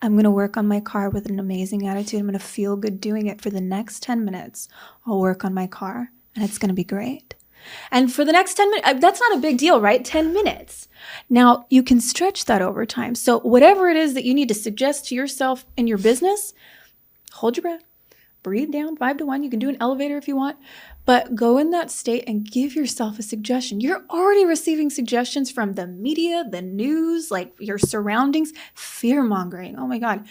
I'm going to work on my car with an amazing attitude. I'm going to feel good doing it for the next 10 minutes. I'll work on my car and it's going to be great. And for the next 10 minutes, that's not a big deal, right? 10 minutes. Now, you can stretch that over time. So whatever it is that you need to suggest to yourself in your business, hold your breath, breathe down 5 to 1. You can do an elevator if you want, but go in that state and give yourself a suggestion. You're already receiving suggestions from the media, the news, like your surroundings, fear-mongering. Oh my God.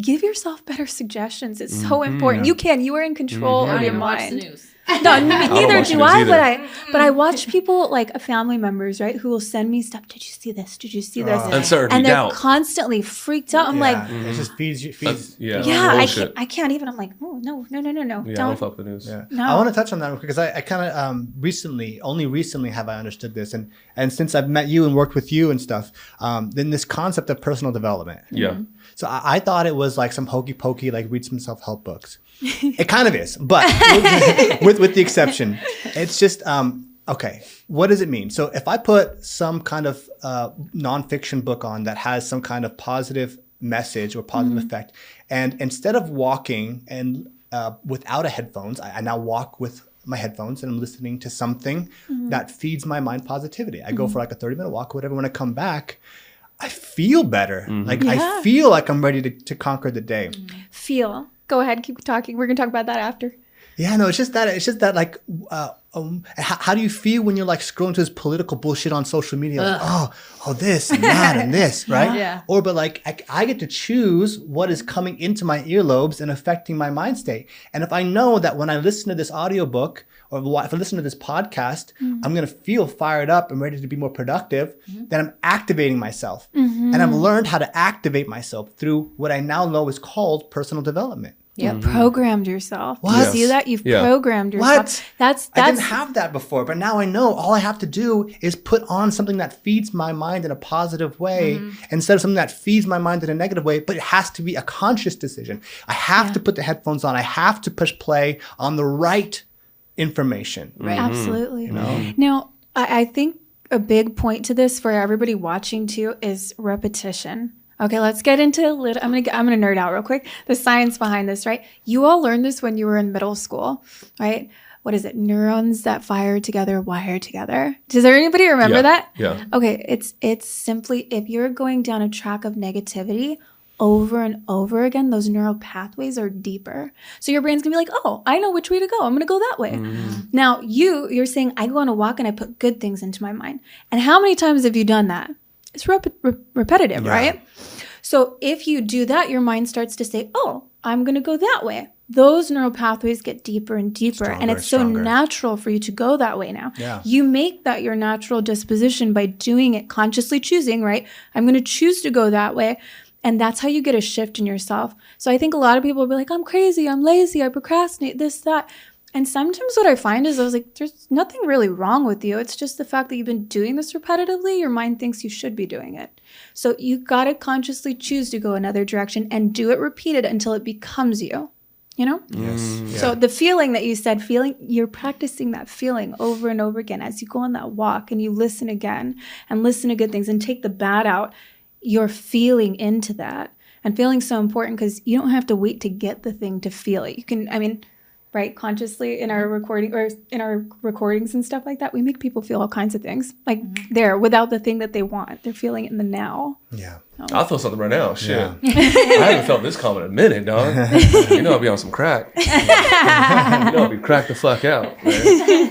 Give yourself better suggestions. It's so important. You are in control of your mind. Watch the news. No, neither do I. But I watch people like family members, right, who will send me stuff. Did you see this? Did you see this? Uncertainty, and they're doubt. constantly freaked out. I'm like, it just feeds. I can't even. I'm like, oh no. Yeah, don't fuck the news. Yeah. No. I want to touch on that because I kind of only recently have I understood this, and since I've met you and worked with you and stuff, then this concept of personal development. Yeah. So I thought it was like some hokey pokey, like read some self-help books. It kind of is, but with the exception, it's just okay. What does it mean? So if I put some kind of nonfiction book on that has some kind of positive message or positive effect, and instead of walking and without a headphones, I now walk with my headphones and I'm listening to something that feeds my mind positivity. I go for like a 30-minute walk, whatever. When I come back, I feel better. I feel like I'm ready to conquer the day. Feel. Go ahead, keep talking. We're gonna talk about that after. Yeah, no, it's just that like, how do you feel when you're like scrolling through this political bullshit on social media? Like, oh, this and that and this, right? Yeah. But like I get to choose what is coming into my earlobes and affecting my mind state. And if I know that when I listen to this audiobook or if I listen to this podcast, I'm going to feel fired up and ready to be more productive, then I'm activating myself. And I've learned how to activate myself through what I now know is called personal development. Yeah, programmed yourself. What? You see that? You've programmed yourself. What? That's I didn't have that before, but now I know all I have to do is put on something that feeds my mind in a positive way instead of something that feeds my mind in a negative way, but it has to be a conscious decision. I have to put the headphones on. I have to push play on the right information. Right. Absolutely. You know? Now, I think a big point to this for everybody watching too is repetition. Okay, let's get into a little. I'm gonna nerd out real quick. The science behind this, right? You all learned this when you were in middle school, right? what is it? Neurons that fire together, wire together. Does anybody remember that? Yeah. Okay. It's simply, if you're going down a track of negativity over and over again, those neural pathways are deeper. So your brain's gonna be like, oh, I know which way to go. I'm gonna go that way. Now you're saying, I go on a walk and I put good things into my mind. And how many times have you done that? It's repetitive, right? So if you do that, your mind starts to say, oh, I'm going to go that way. Those neural pathways get deeper and deeper. And it's so natural for you to go that way now. Yeah. You make that your natural disposition by doing it, consciously choosing, right? I'm going to choose to go that way. And that's how you get a shift in yourself. So I think a lot of people will be like, I'm crazy, I'm lazy, I procrastinate, this, that. And sometimes what I find is I was like, there's nothing really wrong with you. It's just the fact that you've been doing this repetitively. Your mind thinks you should be doing it. So you got to consciously choose to go another direction and do it repeated until it becomes you, you know? Yes. So the feeling that you said, you're practicing that feeling over and over again as you go on that walk and you listen again and listen to good things and take the bad out. You're feeling into that. And feeling's so important because you don't have to wait to get the thing to feel it. You can, right, consciously in our recording or in our recordings and stuff like that, we make people feel all kinds of things like there without the thing that they want. They're feeling it in the now. Yeah. I feel something right now. Shit. Yeah. I haven't felt this calm in a minute, dog. You know I'll be on some crack. You know I'll be cracked the fuck out, man.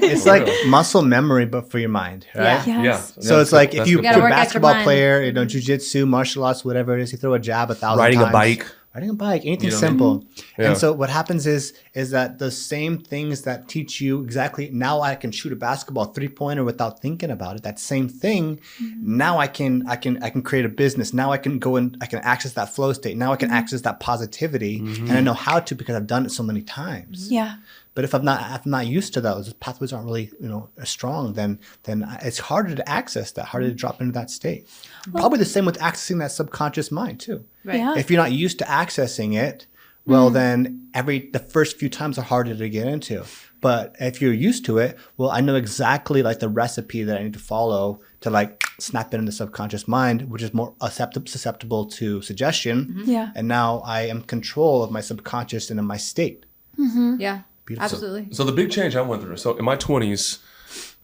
It's like muscle memory, but for your mind, right? Yeah. Yes. So it's like if you're gotta a work out your basketball mind. player, jiu-jitsu, martial arts, whatever it is, you throw a jab 1,000 Riding times. a bike. Riding a bike, anything You know, simple. Yeah. And so what happens is that the same things that teach you exactly, now I can shoot a basketball 3-pointer without thinking about it. That same thing, now I can create a business. Now I can go and I can access that flow state. Now I can access that positivity, and I know how to because I've done it so many times. Yeah. But if I'm not used to those pathways aren't really as strong, then it's harder to access that, harder to drop into that state. Probably the same with accessing that subconscious mind too. Right. Yeah. If you're not used to accessing it, well, then the first few times are harder to get into. But if you're used to it, well, I know exactly like the recipe that I need to follow to like snap it in the subconscious mind, which is more susceptible to suggestion. Yeah. And now I am in control of my subconscious and in my state. Yeah. Beautiful. Absolutely. So the big change I went through. So in my 20s,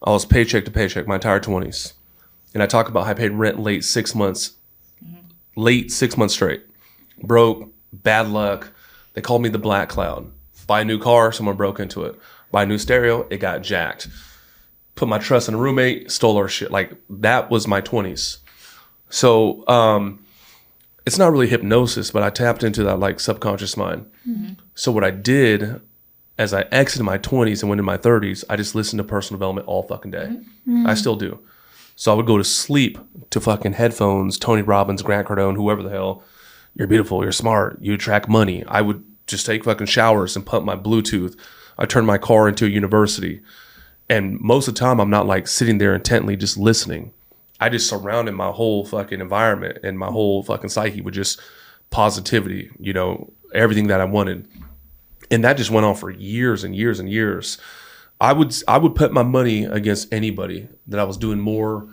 I was paycheck to paycheck my entire 20s. And I talk about how I paid rent late 6 months straight. Broke, bad luck. They called me the Black Cloud. Buy a new car, someone broke into it. Buy a new stereo, it got jacked. Put my trust in a roommate, stole our shit. Like that was my 20s. So it's not really hypnosis, but I tapped into that like subconscious mind. So what I did as I exited my 20s and went into my 30s, I just listened to personal development all fucking day. I still do. So I would go to sleep to fucking headphones, Tony Robbins, Grant Cardone, whoever the hell. You're beautiful, you're smart, you attract money. I would just take fucking showers and pump my Bluetooth. I turned my car into a university. And most of the time, I'm not like sitting there intently just listening. I just surrounded my whole fucking environment and my whole fucking psyche with just positivity, everything that I wanted. And that just went on for years and years and years. I would put my money against anybody that I was doing more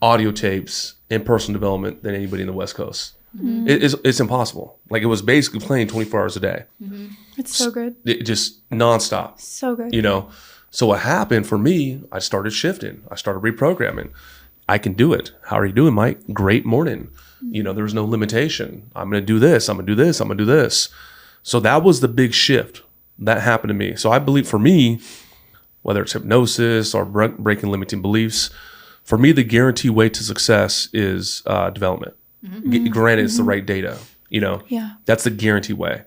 audio tapes and personal development than anybody in the West Coast. It's impossible. Like it was basically playing 24 hours a day. It's so good. It just nonstop. So good. So what happened for me, I started shifting. I started reprogramming. I can do it. How are you doing, Mike? Great morning. There was no limitation. I'm going to do this. I'm going to do this. I'm going to do this. So that was the big shift that happened to me. So I believe for me, whether it's hypnosis or breaking limiting beliefs, for me, the guaranteed way to success is development. Granted, it's the right data, Yeah. that's the guaranteed way.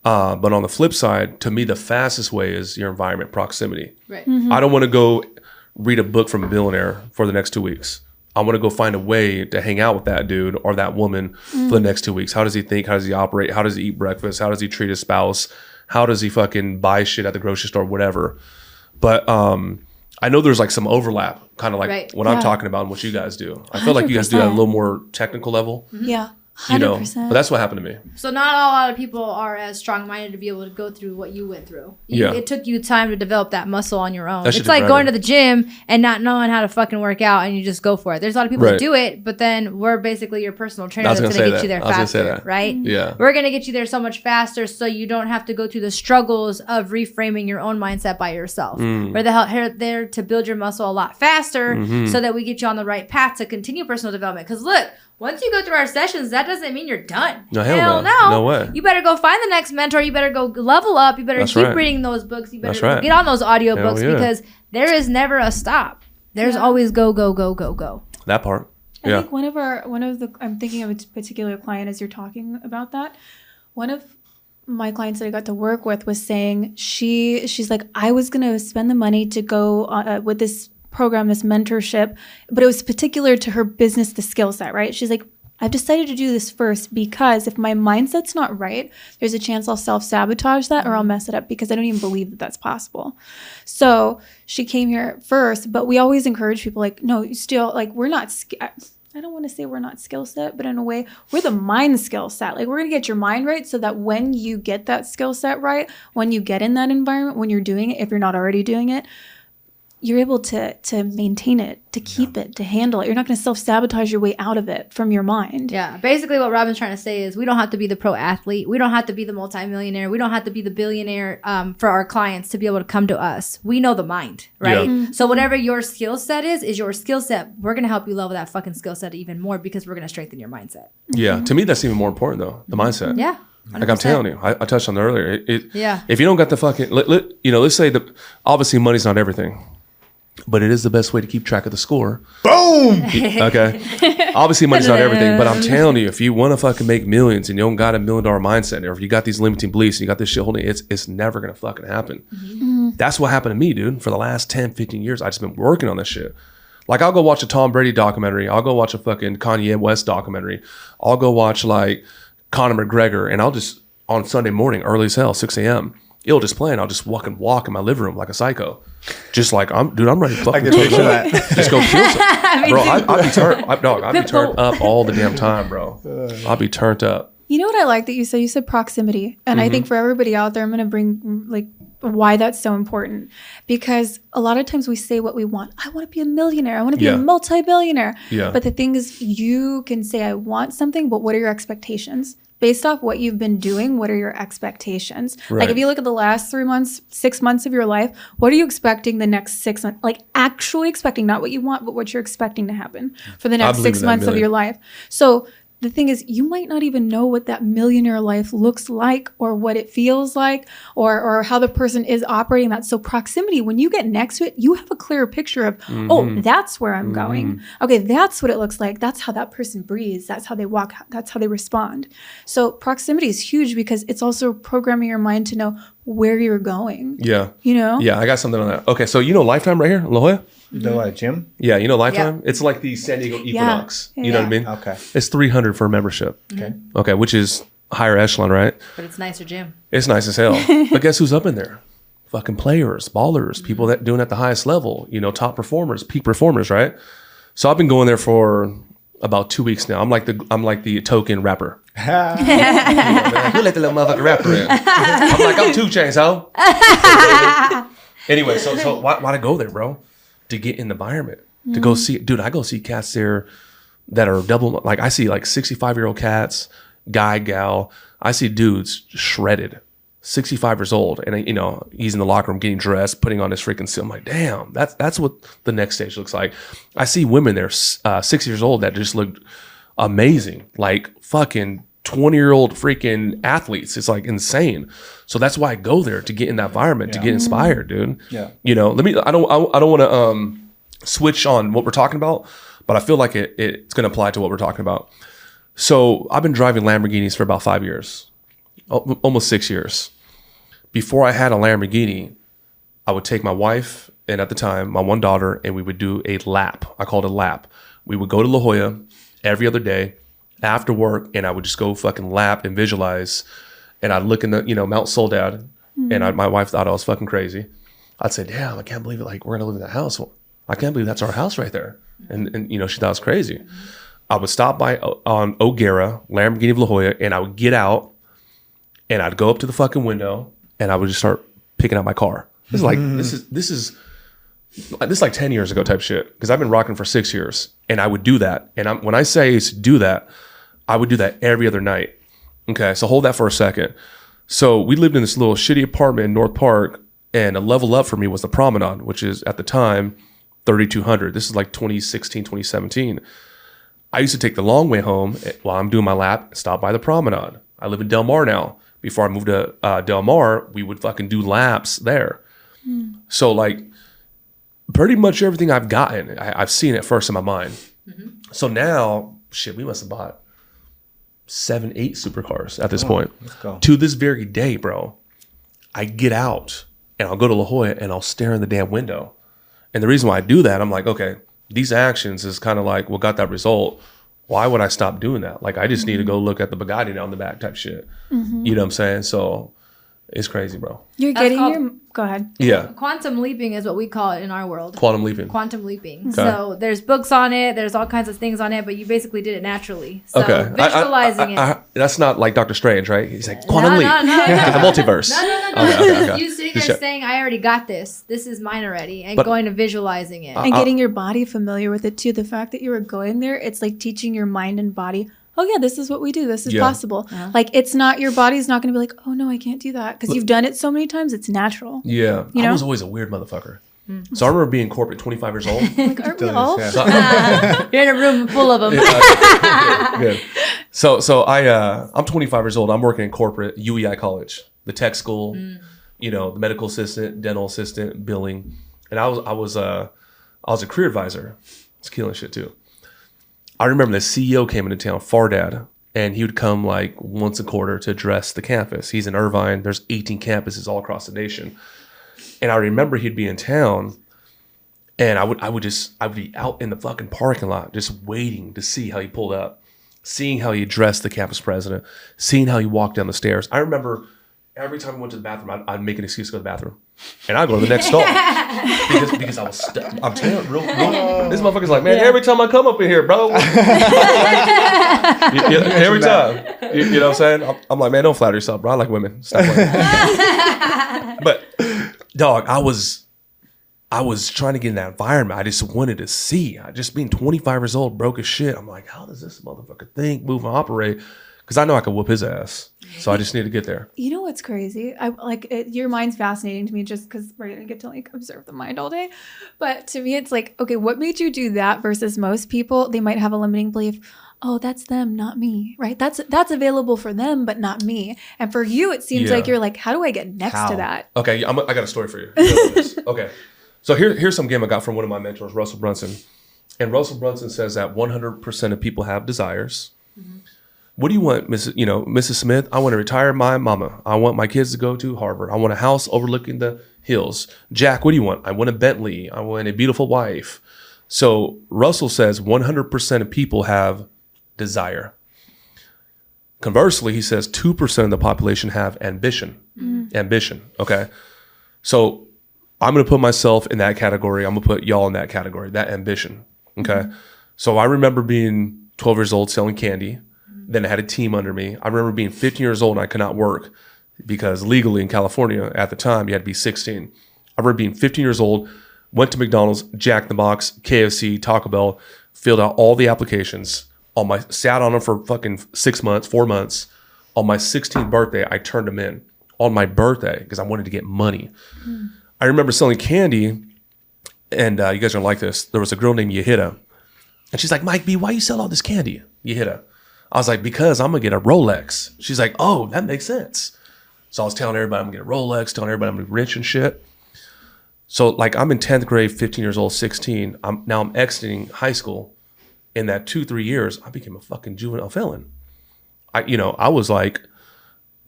But on the flip side, to me, the fastest way is your environment proximity. Right. I don't want to go read a book from a billionaire for the next 2 weeks. I want to go find a way to hang out with that dude or that woman for the next 2 weeks. How does he think? How does he operate? How does he eat breakfast? How does he treat his spouse? How does he fucking buy shit at the grocery store? Whatever. But I know there's like some overlap, kind of like Right. what I'm talking about and what you guys do. I feel like you guys do that at a little more technical level. Yeah. You know, 100%. but that's what happened to me. So not a lot of people are as strong-minded to be able to go through what you went through. Yeah. It took you time to develop that muscle on your own. That shit It's like took going to forever. the gym and not knowing how to fucking work out and you just go for it. There's a lot of people Right. that do it, but then we're basically your personal trainer I was that's gonna going to say get you that. there I was gonna say faster, that. right? Yeah. We're going to get you there so much faster so you don't have to go through the struggles of reframing your own mindset by yourself. Mm. We're there to build your muscle a lot faster Mm-hmm. so that we get you on the right path to continue personal development. Because look, once you go through our sessions, that doesn't mean you're done. No, hell no. No way. You better go find the next mentor. You better go level up. You better That's keep right. reading those books. You better That's right. get on those audiobooks Hell yeah. because there is never a stop. There's Yeah. always go, go, go, go, go. That part. I Yeah. think I'm thinking of a particular client as you're talking about that. One of my clients that I got to work with was saying she's like, I was going to spend the money to go with this program, this mentorship, but it was particular to her business, the skill set, right? She's like, I've decided to do this first because if my mindset's not right, there's a chance I'll self-sabotage that or I'll mess it up because I don't even believe that that's possible. So she came here first, but we always encourage people like, no, you still like, we're not, I don't want to say we're not skill set, but in a way, we're the mind skill set. Like we're going to get your mind right so that when you get that skill set right, when you get in that environment, when you're doing it, if you're not already doing it, you're able to maintain it, to keep it, to handle it. You're not going to self-sabotage your way out of it from your mind. Yeah. Basically, what Robin's trying to say is we don't have to be the pro athlete. We don't have to be the multimillionaire. We don't have to be the billionaire for our clients to be able to come to us. We know the mind, right? Yeah. So whatever your skill set is your skill set. We're going to help you level that fucking skill set even more because we're going to strengthen your mindset. Yeah. To me, that's even more important though. The mindset. Yeah. Like I'm 100%. telling you, I touched on it earlier. Yeah. If you don't got the fucking, let's say that obviously money's not everything, but it is the best way to keep track of the score. Boom. Okay. Obviously money's not everything, but I'm telling you, if you want to fucking make millions and you don't got $1 million mindset, or if you got these limiting beliefs and you got this shit holding, it's never going to fucking happen. That's what happened to me, dude. For the last 10, 15 years, I just been working on this shit. Like I'll go watch a Tom Brady documentary. I'll go watch a fucking Kanye West documentary. I'll go watch like Conor McGregor, and I'll just, on Sunday morning, early as hell, 6 a.m., it'll just play, and I'll just fucking walk in my living room like a psycho. Just like, I'm ready to fucking can picture that. Just go kill some. Bro, I'd be turned up all the damn time, bro. I'd be turned up. You know what I like that you said? You said proximity. And I think for everybody out there, I'm going to bring like why that's so important. Because a lot of times we say what we want. I want to be a millionaire. I want to be Yeah. a multi-billionaire. Yeah. But the thing is, you can say, I want something, but what are your expectations? Based off what you've been doing, what are your expectations? Right. Like if you look at the last 3 months, 6 months of your life, what are you expecting the next 6 months? Like actually expecting, not what you want, but what you're expecting to happen for the next believe 6 in that months of million. your life. So the thing is, you might not even know what that millionaire life looks like or what it feels like or how the person is operating that. So proximity, when you get next to it, you have a clearer picture of, oh, that's where I'm going. Okay, that's what it looks like. That's how that person breathes. That's how they walk. That's how they respond. So proximity is huge because it's also programming your mind to know where you're going. Yeah. You know? Yeah, I got something on that. Okay, so you know Lifetime right here in La Jolla? The gym? Yeah, you know Lifetime? It's like the San Diego Equinox. You know what I mean? Okay. It's $300 for a membership. Okay. Okay, which is higher echelon, right? But it's nicer gym. It's nice as hell. But guess who's up in there? Fucking players, ballers, people that doing at the highest level, you know, top performers, peak performers, right? So I've been going there for about 2 weeks now. I'm like the token rapper. Who let the little motherfucking rapper in? I'm like, I'm 2 Chainz, ho. Anyway, so why to go there, bro? To get in the environment. To go see, dude, I go see cats there that are double, like I see like 65-year-old cats, guy, gal. I see dudes shredded, 65 years old. And, you know, he's in the locker room getting dressed, putting on his freaking suit. I'm like, damn, that's what the next stage looks like. I see women there, 6 years old that just look amazing. Like fucking 20-year-old freaking athletes. It's like insane. So that's why I go there, to get in that environment, to get inspired, dude. Yeah. You know, I don't want to switch on what we're talking about, but I feel like it's going to apply to what we're talking about. So I've been driving Lamborghinis for about 5 years, almost 6 years. Before I had a Lamborghini, I would take my wife and at the time my one daughter, and we would do a lap. I called it a lap. We would go to La Jolla every other day after work, and I would just go fucking lap and visualize. And I'd look in the, you know, Mount Soledad, and my wife thought I was fucking crazy. I'd say, damn, I can't believe it. Like, we're going to live in that house. Well, I can't believe that's our house right there. And you know, she thought I was crazy. I would stop by on O'Gara, Lamborghini of La Jolla, and I would get out and I'd go up to the fucking window and I would just start picking out my car. This is like this is like 10 years ago type shit, because I've been rocking for 6 years, and I would do that. And when I say do that, I would do that every other night. Okay, so hold that for a second. So we lived in this little shitty apartment in North Park, and a level up for me was the Promenade, which is at the time 3,200. This is like 2016, 2017. I used to take the long way home while I'm doing my lap, stop by the Promenade. I live in Del Mar now. Before I moved to Del Mar, we would fucking do laps there. So like pretty much everything I've gotten, I've seen it first in my mind. So now, shit, we must have bought 7, 8 supercars at this point. Let's go. To this very day, bro, I get out and I'll go to La Jolla and I'll stare in the damn window. And the reason why I do that, I'm like, okay, these actions is kind of like what got that result. Why would I stop doing that? Like, I just need to go look at the Bugatti down the back type shit. You know what I'm saying? So it's crazy, bro. You're That's getting called- your... Go ahead. Yeah. Quantum leaping is what we call it in our world. Quantum leaping. Quantum leaping. Okay. So there's books on it. There's all kinds of things on it, but you basically did it naturally. So Okay. visualizing it. That's not like Doctor Strange, right? He's like, quantum leap. No. The multiverse. No. Okay. You sitting Just there check. saying, I already got this. This is mine already. And But- going to visualizing it. And getting your body familiar with it too. The fact that you were going there, it's like teaching your mind and body, oh yeah, this is what we do. This is Yeah. possible. Like, it's not, your body's not going to be like, oh no, I can't do that. Because you've done it so many times, it's natural. Yeah. You I know? was always a weird motherfucker. So I remember being corporate 25 years old. Like, aren't we Does, all? yeah. You're in a room full of them. Good. So I'm 25 years old. I'm working in corporate UEI college, the tech school, you know, the medical assistant, dental assistant, billing, and I was a career advisor. It's killing shit too. I remember the CEO came into town, Fardad, and he would come like once a quarter to address the campus. He's in Irvine. There's 18 campuses all across the nation, and I remember he'd be in town. And I would be out in the fucking parking lot just waiting to see how he pulled up, seeing how he addressed the campus president, seeing how he walked down the stairs. I remember every time I went to the bathroom, I'd make an excuse to go to the bathroom. And I'd go to the next stall. because I was stuck. I'm telling you, real, this motherfucker's like, man, every time I come up in here, bro. Every time. You know what I'm saying? I'm like, man, don't flatter yourself, bro. I like women. Stop playing. But, dog, I was trying to get in that environment. I just wanted to see. Just being 25 years old, broke as shit. I'm like, how does this motherfucker think, move, and operate? Because I know I can whoop his ass. So I just need to get there. You know what's crazy? Your mind's fascinating to me just because we're going to get to like observe the mind all day. But to me, it's like, okay, what made you do that versus most people? They might have a limiting belief. Oh, that's them, not me, right? That's available for them, but not me. And for you, it seems like you're like, how do I get next to that? Okay, I got a story for you. You know this. Okay. So here's some game I got from one of my mentors, Russell Brunson. And Russell says that 100% of people have desires. What do you want, Mrs. Smith? I want to retire my mama. I want my kids to go to Harvard. I want a house overlooking the hills. Jack, what do you want? I want a Bentley. I want a beautiful wife. So Russell says 100% of people have desire. Conversely, he says 2% of the population have ambition. Ambition, okay? So I'm going to put myself in that category. I'm going to put y'all in that category, that ambition, okay? So I remember being 12 years old selling candy. Then I had a team under me. I remember being 15 years old and I could not work because legally in California at the time, you had to be 16. I remember being 15 years old, went to McDonald's, Jack in the Box, KFC, Taco Bell, filled out all the applications. Sat on them for fucking 6 months, 4 months. On my 16th birthday, I turned them in on my birthday because I wanted to get money. I remember selling candy, and you guys are gonna like this. There was a girl named Yehida, and she's like, Mike B, why you sell all this candy? Yehida. I was like, because I'm gonna get a Rolex. She's like, oh, that makes sense. So I was telling everybody I'm gonna get a Rolex, telling everybody I'm gonna be rich and shit. So like I'm in 10th grade, 15 years old, 16. I'm exiting high school. In that 2-3 years, I became a fucking juvenile felon. I was like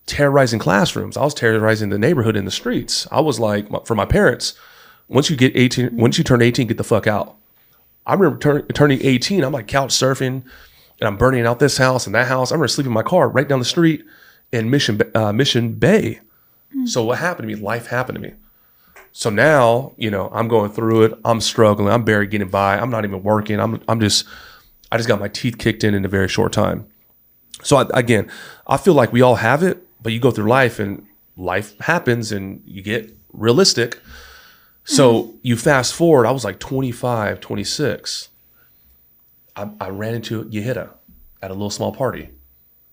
terrorizing classrooms. I was terrorizing the neighborhood in the streets. I was like, for my parents, once you turn 18, get the fuck out. I remember turning 18, I'm like couch surfing and I'm burning out this house and that house. I remember sleeping in my car right down the street in Mission Bay. So what happened to me? Life happened to me. So now, I'm going through it. I'm struggling. I'm barely getting by. I'm not even working. I just got my teeth kicked in a very short time. So I feel like we all have it, but you go through life and life happens and you get realistic. So you fast forward, I was like 25, 26. I ran into Yehida at a little small party.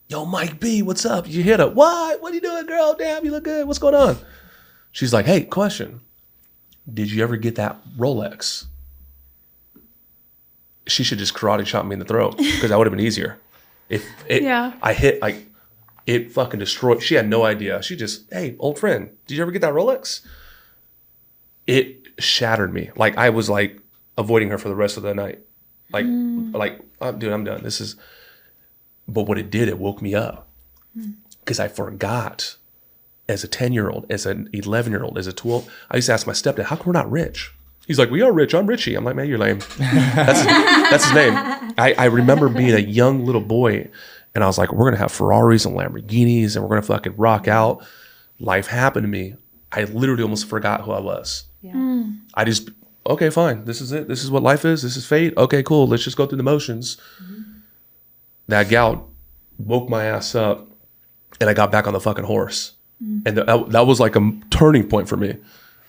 Yo, Mike B, what's up? Yehida, what? What are you doing, girl? Damn, you look good. What's going on? She's like, hey, question. Did you ever get that Rolex? She should just karate chop me in the throat because that would have been easier. I hit, like, it fucking destroyed. She had no idea. She just, hey, old friend, did you ever get that Rolex? It shattered me. Like, I was like avoiding her for the rest of the night. Dude, I'm done. But what it did, it woke me up because I forgot as a 10-year-old, as an 11-year-old, as a 12. I used to ask my stepdad, how come we're not rich? He's like, we are rich. I'm Richie. I'm like, man, you're lame. That's his name. I remember being a young little boy and I was like, we're going to have Ferraris and Lamborghinis and we're going to fucking rock out. Life happened to me. I literally almost forgot who I was. Yeah. I just, okay, fine. This is it. This is what life is. This is fate. Okay, cool. Let's just go through the motions. That gal woke my ass up and I got back on the fucking horse. And that was like a turning point for me.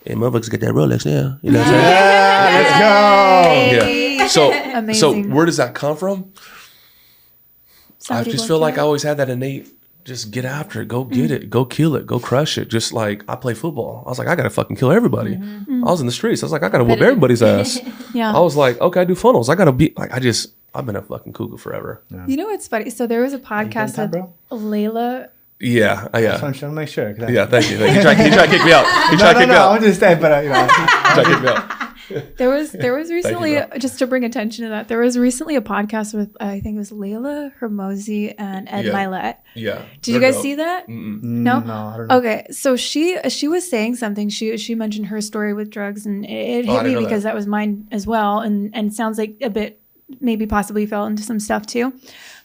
Hey, motherfuckers get that Rolex now. You know what I'm saying? Let's go. Yeah. So, Amazing. where does that come from? Somebody I just woke feel you like I up. always had that innate, just get after it, go get it, go kill it, go crush it. Just like I play football. I was like, I got to fucking kill everybody. I was in the streets. I was like, I got to whoop everybody's ass. Yeah. I was like, okay, I do funnels. I got to be like, I've been a fucking cuckoo forever. You know what's funny? So there was a podcast time, with bro? Layla. Yeah. I'm trying to make sure. Yeah, thank you. He tried to kick me out. He tried to kick me out. I'm just saying, but He tried to kick me out. There was recently, bro. just to bring attention to that, there was recently a podcast with, I think it was Layla, Hermosi, and Ed Yeah. Milet. Yeah. Did you guys see that? no, I don't know. Okay, so she was saying something. She mentioned her story with drugs, and it Oh, I hit me didn't know because that. that was mine as well, and sounds like a bit, maybe possibly fell into some stuff too.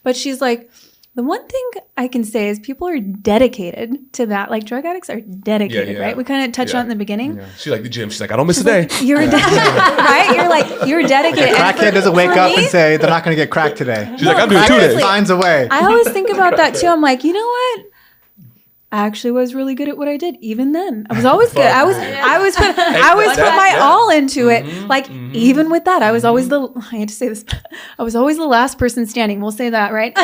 But she's like, the one thing I can say is people are dedicated to that. Like drug addicts are dedicated, Yeah. right? We kind of touched Yeah. on it in the beginning. She like the gym. She's like, I don't miss a day. You're right. You're dedicated. And Crackhead doesn't wake for up me, and say they're not going to get cracked today. She's like, I'm doing 2 Crackhead days. finds a way. I always think about that too. I'm like, you know what? I actually was really good at what I did. Even then, I was always good. I was put my all into it. Like even with that, I was always I hate to say this, I was always the last person standing. We'll say that, right?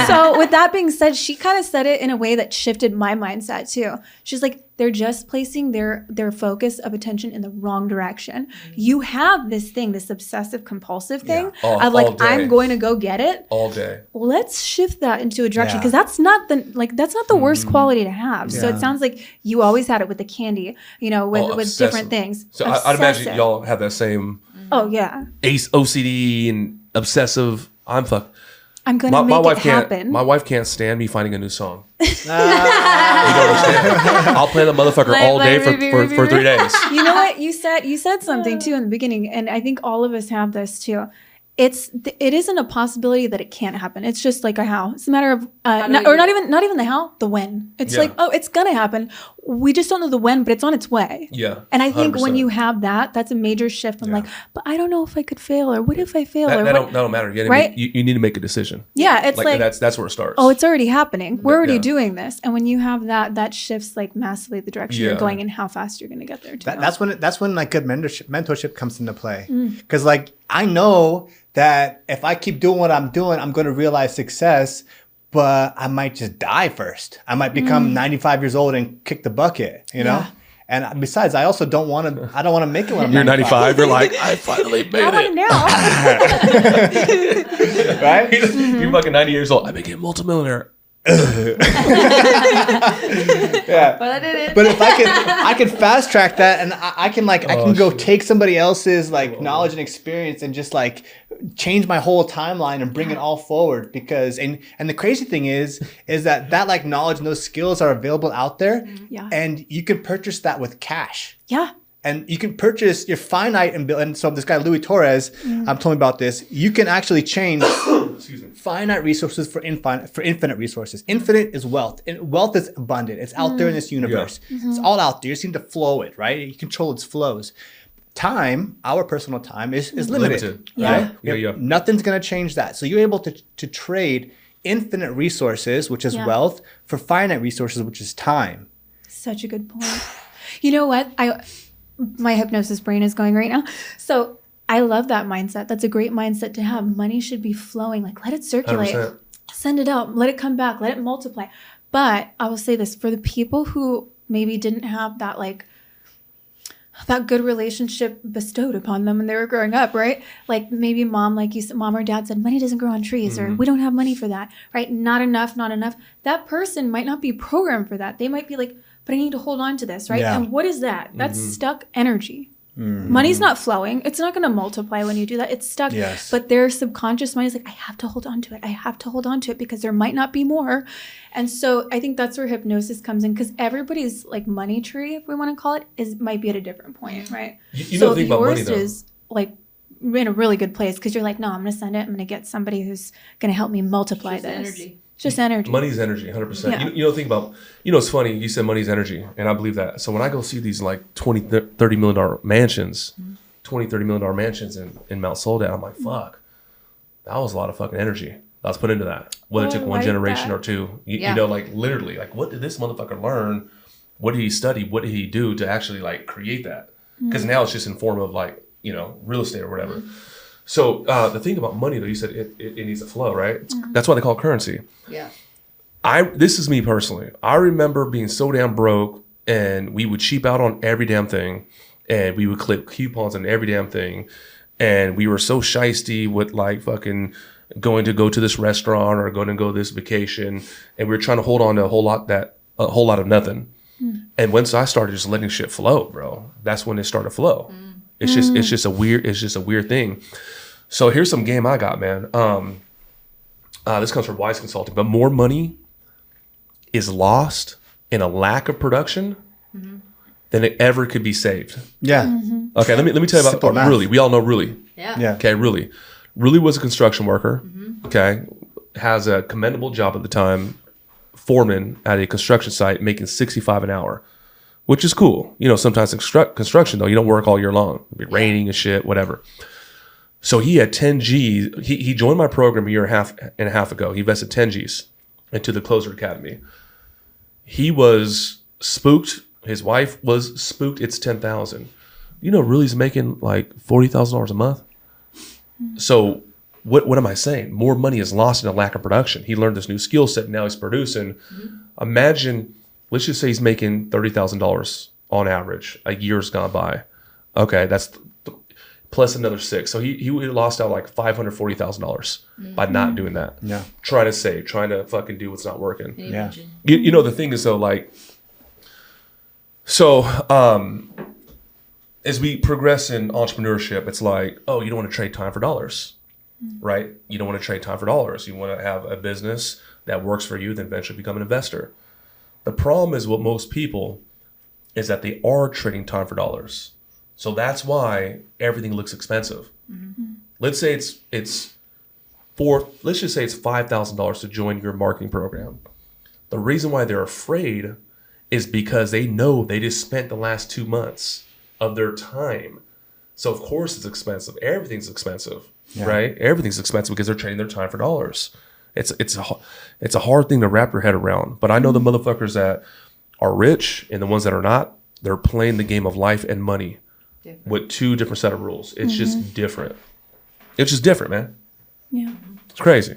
So with that being said, she kind of said it in a way that shifted my mindset too. She's like, they're just placing their focus of attention in the wrong direction. You have this thing, this obsessive compulsive thing Yeah. of like, All day. I'm going to go get it. All day. Let's shift that into a direction Yeah. because that's not the worst quality to have. So Yeah. it sounds like you always had it with the candy, with obsessive. different things. So I'd imagine Obsessive. y'all have that same Oh yeah, OCD and obsessive. I'm fucked. I'm gonna My make wife it can't. happen. My wife can't stand me finding a new song. You don't understand. I'll play the motherfucker all day for 3 days. You know what you said something too in the beginning, and I think all of us have this too. It isn't a possibility that it can't happen. It's just like a how. It's a matter of not even the how, the when. It's Yeah. like, oh, it's gonna happen. We just don't know the when, but it's on its way. Yeah. And I think when 100%. you have that, that's a major shift. I'm like, but I don't know if I could fail, or what if I fail, or That what? don't matter. You, Right? you need to make a decision. Yeah, it's like that's where it starts. oh, it's already happening. We're already Yeah. doing this. And when you have that shifts like massively the direction you're Yeah. going and how fast you're going to get there too. That's when like good mentorship comes into play. Because like I know that if I keep doing what I'm doing, I'm going to realize success. But I might just die first. I might become 95 years old and kick the bucket. You know. Yeah. And besides, I also don't want to. I don't want to make it when I'm You're 95. You're like, I finally made I want it. it now. right? You're fucking 90 years old. I became multimillionaire. Yeah. But I did it. But if I can fast track that, and I can go take somebody else's like knowledge and experience and just like change my whole timeline and bring it all forward. Because and the crazy thing is that like knowledge and those skills are available out there, Yeah. and you can purchase that with cash. Yeah. And you can purchase your finite and so this guy Louis Torres told me about this. You can actually change finite resources for infinite resources. Infinite is wealth, and wealth is abundant. It's out there in this universe. It's all out there. You just need to flow it, right? You control its flows. time, our personal time, is limited. Limited. Right? Yeah. Nothing's going to change that. So you're able to trade infinite resources, which is wealth, for finite resources, which is time. Such a good point. You know what? My hypnosis brain is going right now. So I love that mindset. That's a great mindset to have. Money should be flowing. Like, let it circulate. 100%. Send it out. Let it come back. Let it multiply. But I will say this, for the people who maybe didn't have that, like, that good relationship bestowed upon them when they were growing up, right? Like maybe mom, like you said, mom or dad said, money doesn't grow on trees, or we don't have money for that, right? Not enough. That person might not be programmed for that. They might be like, but I need to hold on to this, right? Yeah. And what is that? That's stuck energy. Money's not flowing. It's not going to multiply when you do that. It's stuck. Yes. But their subconscious mind is like, I have to hold on to it. I have to hold on to it because there might not be more. And so I think that's where hypnosis comes in, because everybody's like money tree, if we want to call it, might be at a different point, right? You know the thing about money, yours though. is like in a really good place because you're like, no, I'm going to send it. I'm going to get somebody who's going to help me multiply Just this. energy. It's just energy. Money's energy, 100%. Yeah. You know, think about, it's funny. You said money's energy, and I believe that. So when I go see these like $20, $30 million mansions, $20, $30 million mansions in Mount Soledad, I'm like, fuck, that was a lot of fucking energy that was put into that. Whether it took one like generation that. or two, you Yeah. know, like literally, like what did this motherfucker learn? What did he study? What did he do to actually like create that? Because now it's just in form of like, real estate or whatever. So the thing about money, though, you said it needs to flow, right? That's why they call it currency. Yeah. This is me personally. I remember being so damn broke, and we would cheap out on every damn thing, and we would clip coupons on every damn thing, and we were so shisty with like fucking going to go to this restaurant or going to go this vacation, and we were trying to hold on to a whole lot of nothing. And once I started just letting shit flow, bro, that's when it started to flow. It's just a weird thing. So here's some game I got, man. This comes from Wise Consulting, but more money is lost in a lack of production than it ever could be saved. Yeah. Okay, let me tell you Simple about math. Ruli. We all know Ruli. Yeah. Yeah. Okay, Ruli. Ruli was a construction worker. Okay, has a commendable job at the time, foreman at a construction site, making $65 an hour, which is cool. Sometimes construction though, you don't work all year long. It'd be raining and shit, whatever. So he had 10 G's. He joined my program a year and a half ago. He invested 10 G's into the Closer Academy. He was spooked. His wife was spooked. It's $10,000. Ruli's making like $40,000 a month. So what am I saying? More money is lost in a lack of production. He learned this new skill set. Now he's producing. Imagine, let's just say he's making $30,000 on average. A year's gone by. Okay, that's plus another 6. So he lost out like $540,000 by not doing that. Yeah. Trying to save, trying to fucking do what's not working. Can you Yeah. imagine? The thing is though, like, so as we progress in entrepreneurship, it's like, oh, you don't want to trade time for dollars, right? You don't want to trade time for dollars. You want to have a business that works for you, then eventually become an investor. The problem is with most people is that they are trading time for dollars. So that's why everything looks expensive. Let's say let's just say it's $5,000 to join your marketing program. The reason why they're afraid is because they know they just spent the last 2 months of their time. So of course it's expensive. Everything's expensive, right? Everything's expensive because they're trading their time for dollars. It's a hard thing to wrap your head around. But I know the motherfuckers that are rich and the ones that are not, they're playing the game of life and money with 2 different set of rules. It's just different. It's just different, man. Yeah. It's crazy.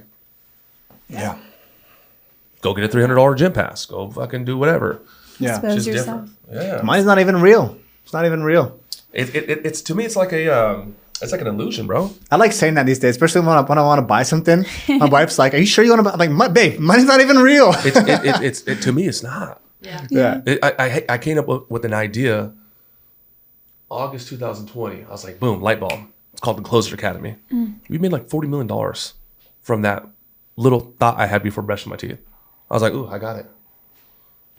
Yeah. Go get a $300 gym pass. Go fucking do whatever. Yeah. Expose It's just yourself. different. Yeah. Mine's not even real. It's not even real. It's to me, it's like it's like an illusion, bro. I like saying that these days, especially when I want to buy something. My wife's like, "Are you sure you want to buy?" I'm like, "Babe, money's not even real." It's to me, it's not. Yeah. Yeah. I came up with an idea. August 2020, I was like, boom, light bulb. It's called the Closer Academy. We made like $40 million from that little thought I had before brushing my teeth. I was like, ooh, I got it.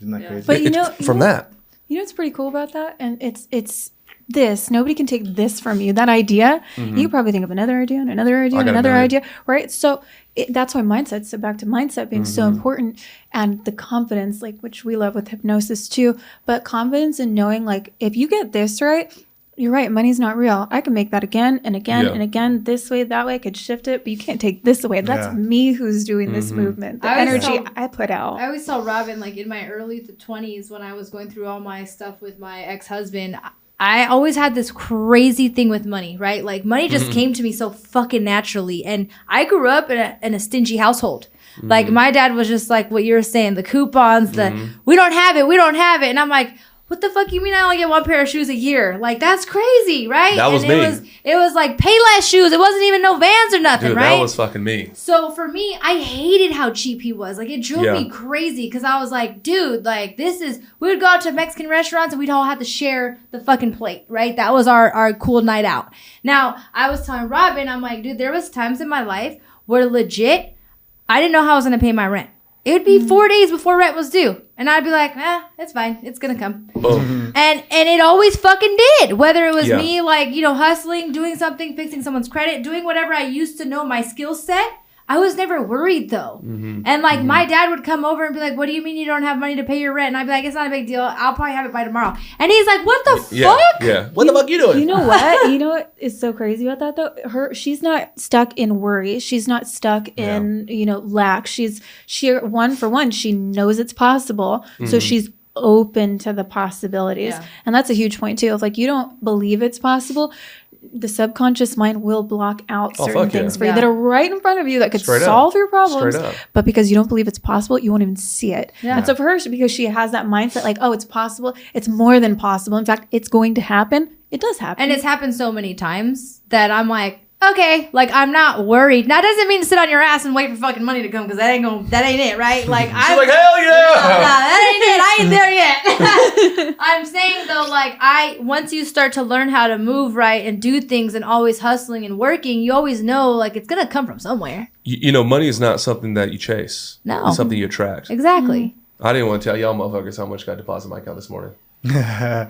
Isn't that Yeah. crazy? But From that. You know what's pretty cool about that? And it's this. Nobody can take this from you. That idea, you could probably think of another idea and another idea and got a another million. idea, right? So that's why mindset, so back to mindset being so important, and the confidence, like, which we love with hypnosis too, but confidence in knowing, like, if you get this right, you're right. Money's not real. I can make that again and again Yeah. and again, this way, that way. I could shift it, but you can't take this away. That's Yeah. me who's doing this movement. The I always energy tell- I put out. I always tell Robin, like in my early 20s when I was going through all my stuff with my ex-husband, I always had this crazy thing with money, right? Like money just came to me so fucking naturally. And I grew up in a stingy household. Like my dad was just like what you were saying, the coupons, we don't have it. And I'm like, what the fuck you mean I only get one pair of shoes a year? Like, that's crazy, right? That was and me. It was like Payless shoes. It wasn't even no Vans or nothing, Dude, right? that was fucking me. So for me, I hated how cheap he was. Like, it drove me crazy because I was like, dude, like, we would go out to Mexican restaurants and we'd all have to share the fucking plate, right? That was our cool night out. Now, I was telling Robin, I'm like, dude, there was times in my life where legit, I didn't know how I was going to pay my rent. It would be 4 days before rent was due. And I'd be like, it's fine. It's going to come. Boom. And it always fucking did. Whether it was me, like, hustling, doing something, fixing someone's credit, doing whatever I used to know my skill set, I was never worried, though. And, like, my dad would come over and be like, what do you mean you don't have money to pay your rent? And I'd be like, it's not a big deal. I'll probably have it by tomorrow. And he's like, what the fuck? Yeah. What the fuck you doing? You know what? You know what is so crazy about that though? She's not stuck in worry. She's not stuck in, lack. She knows it's possible. So she's open to the possibilities. Yeah. And that's a huge point too. Of like, you don't believe it's possible. The subconscious mind will block out certain things for you that are right in front of you that could solve your problems. But because you don't believe it's possible, you won't even see it. Yeah. And so for her, because she has that mindset like, oh, it's possible. It's more than possible. In fact, it's going to happen. It does happen. And it's happened so many times that I'm like, okay, like I'm not worried. Now, doesn't mean to sit on your ass and wait for fucking money to come because that ain't it, right? Like I'm like, hell yeah! That ain't it. I ain't there yet. I'm saying though, like once you start to learn how to move right and do things and always hustling and working, you always know like it's gonna come from somewhere. Money is not something that you chase. No, it's something you attract. Exactly. I didn't want to tell y'all motherfuckers how much got deposited in my account this morning. You gonna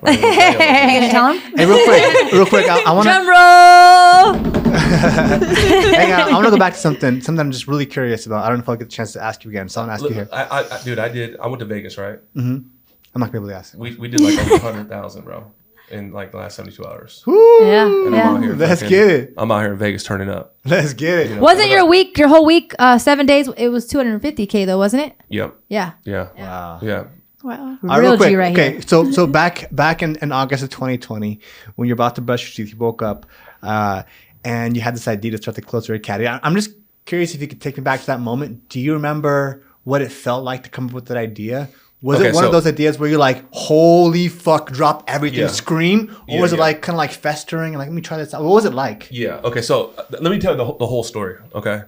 tell him? Hey, real quick, I want to. Drum roll. Hang on, I want to go back to something I'm just really curious about. I don't know if I'll get the chance to ask you again, so I'm gonna ask you here. I went to Vegas, right? I'm not gonna be able to ask. We did like over 100,000, bro, in like the last 72 hours. Woo! Yeah. And I'm out here Let's get it. I'm out here in Vegas turning up. Let's get it. Wasn't your whole week, 7 days? It was 250K though, wasn't it? Yep. Yeah. Yeah. Wow. Yeah. Wow. Real G right here. Okay, so back in August of 2020, when you're about to brush your teeth, you woke up, and you had this idea to start the Closer Academy. I'm just curious if you could take me back to that moment. Do you remember what it felt like to come up with that idea? Was it one of those ideas where you're like, holy fuck, drop everything, scream? Or was it like kind of like festering and like, let me try this out? What was it like? Yeah. Okay. So let me tell you the whole story. Okay.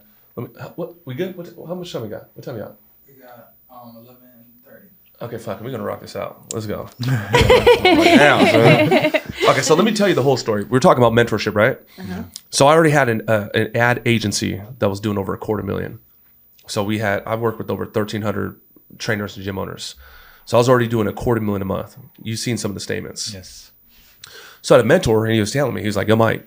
We good? How much time we got? What time we got? We got 11:30. Okay, fuck. We're gonna rock this out. Let's go. Okay, so let me tell you the whole story. We were talking about mentorship, right? So I already had an ad agency that was doing over $250,000. So I worked with over 1,300 trainers and gym owners. So I was already doing $250,000 a month. You've seen some of the statements. Yes. So I had a mentor, and he was telling me, he was like, yo, Mike,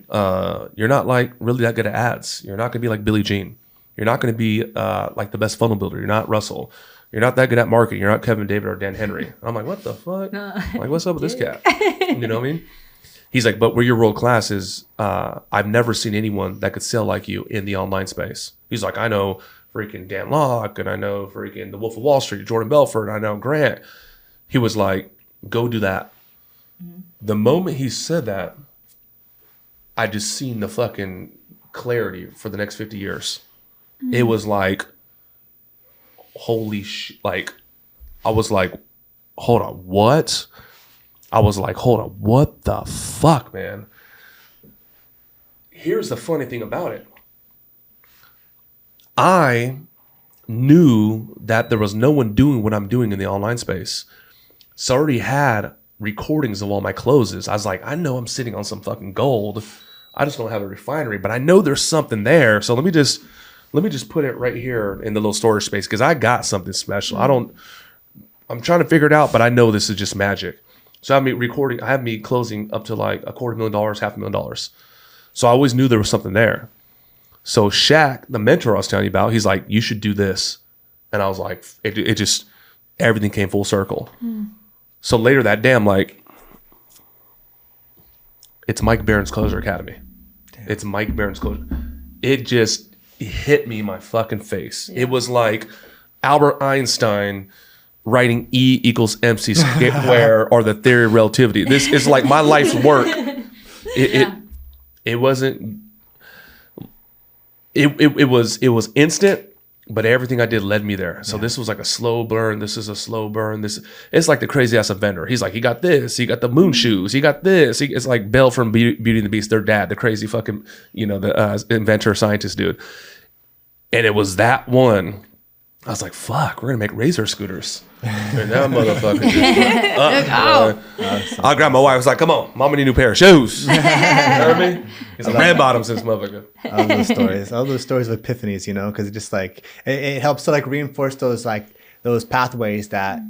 you're not like really that good at ads. You're not gonna be like Billie Jean. You're not gonna be like the best funnel builder. You're not Russell. You're not that good at marketing. You're not Kevin David or Dan Henry. And I'm like, what the fuck? Like, what's up with this cat? You know what I mean? He's like, but where you're world class is, I've never seen anyone that could sell like you in the online space. He's like, I know freaking Dan Locke, and I know freaking the Wolf of Wall Street, Jordan Belfort, and I know Grant. He was like, go do that. The moment he said that, I just seen the fucking clarity for the next 50 years. It was like, holy shit. Like, I was like, hold on, what? I was like, hold on, what the fuck, man? Here's the funny thing about it. I knew that there was no one doing what I'm doing in the online space. So I already had recordings of all my closes. I was like, I know I'm sitting on some fucking gold. I just don't have a refinery, but I know there's something there. So let me just put it right here in the little storage space because I got something special. I'm trying to figure it out, but I know this is just magic. So I have me closing up to like $250,000, $500,000. So I always knew there was something there. So Shaq, the mentor I was telling you about, he's like, you should do this. And I was like, it just, everything came full circle. So later that day, I'm like, It's Mike Barron's Closer Academy. Damn. It's Mike Barron's Closer. It just hit me in my fucking face. Yeah. It was like Albert Einstein writing E equals MC square or the theory of relativity. This is like my life's work. It wasn't. It was instant, but everything I did led me there. So this was like a slow burn. This is a slow burn. It's like the crazy ass inventor. He's like, he got this. He got the moon shoes. He got this. It's like Belle from Beauty and the Beast. Their dad, the crazy fucking the inventor scientist dude. And it was that one. I was like, fuck, we're gonna make razor scooters. And that motherfucker just I grabbed my wife. I was like, come on, mama need a new pair of shoes. You know what I mean? It's like red bottoms this motherfucker. I love those stories. I love those stories of epiphanies, because it just like it helps to like reinforce those pathways that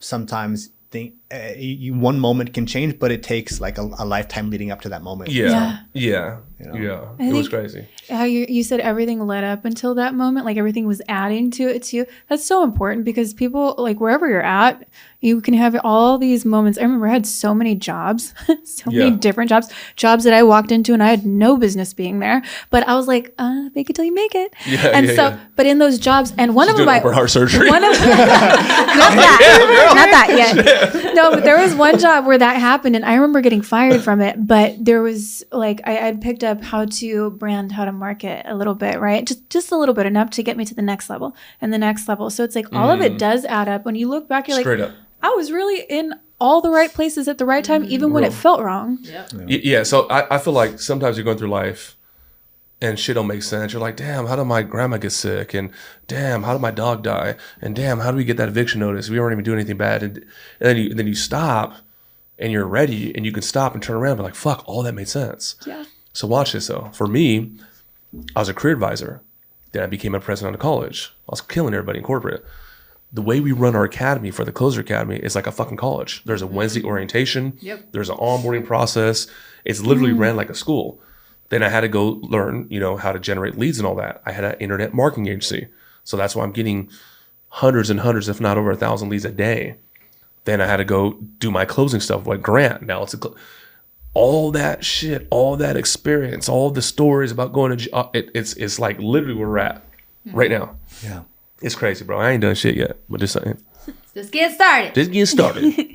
sometimes think one moment can change, but it takes like a lifetime leading up to that moment. Yeah. It was crazy. How you said everything led up until that moment, like everything was adding to it too. That's so important because people, like wherever you're at, you can have all these moments. I remember I had so many jobs, many different jobs that I walked into and I had no business being there, but I was like, fake it till you make it. But in those jobs, and one of them, open heart surgery. Not that yet. No, but there was one job where that happened and I remember getting fired from it, but there was like, I'd picked up how to brand, how to market a little bit, right? Just a little bit, enough to get me to the next level and the next level. So it's like all of it does add up. When you look back, you're straight like, up. I was really in all the right places at the right time, even when it felt wrong. Yeah. So I feel like sometimes you're going through life and shit don't make sense. You're like, damn, how did my grandma get sick? And damn, how did my dog die? And damn, how do we get that eviction notice? We weren't even doing anything bad. And then you stop and you're ready and you can stop and turn around and be like, fuck, all that made sense. Yeah. So watch this though. For me, I was a career advisor. Then I became a president of college. I was killing everybody in corporate. The way we run our academy for the Closer Academy is like a fucking college. There's a Wednesday orientation. Yep. There's an onboarding process. It's literally ran like a school. Then I had to go learn, how to generate leads and all that. I had an internet marketing agency. So that's why I'm getting hundreds and hundreds, if not over 1,000 leads a day. Then I had to go do my closing stuff like Grant. Now it's all that shit, all that experience, all the stories about going to, it's like literally where we're at right now. Yeah. It's crazy, bro. I ain't done shit yet, but just saying. Just get started.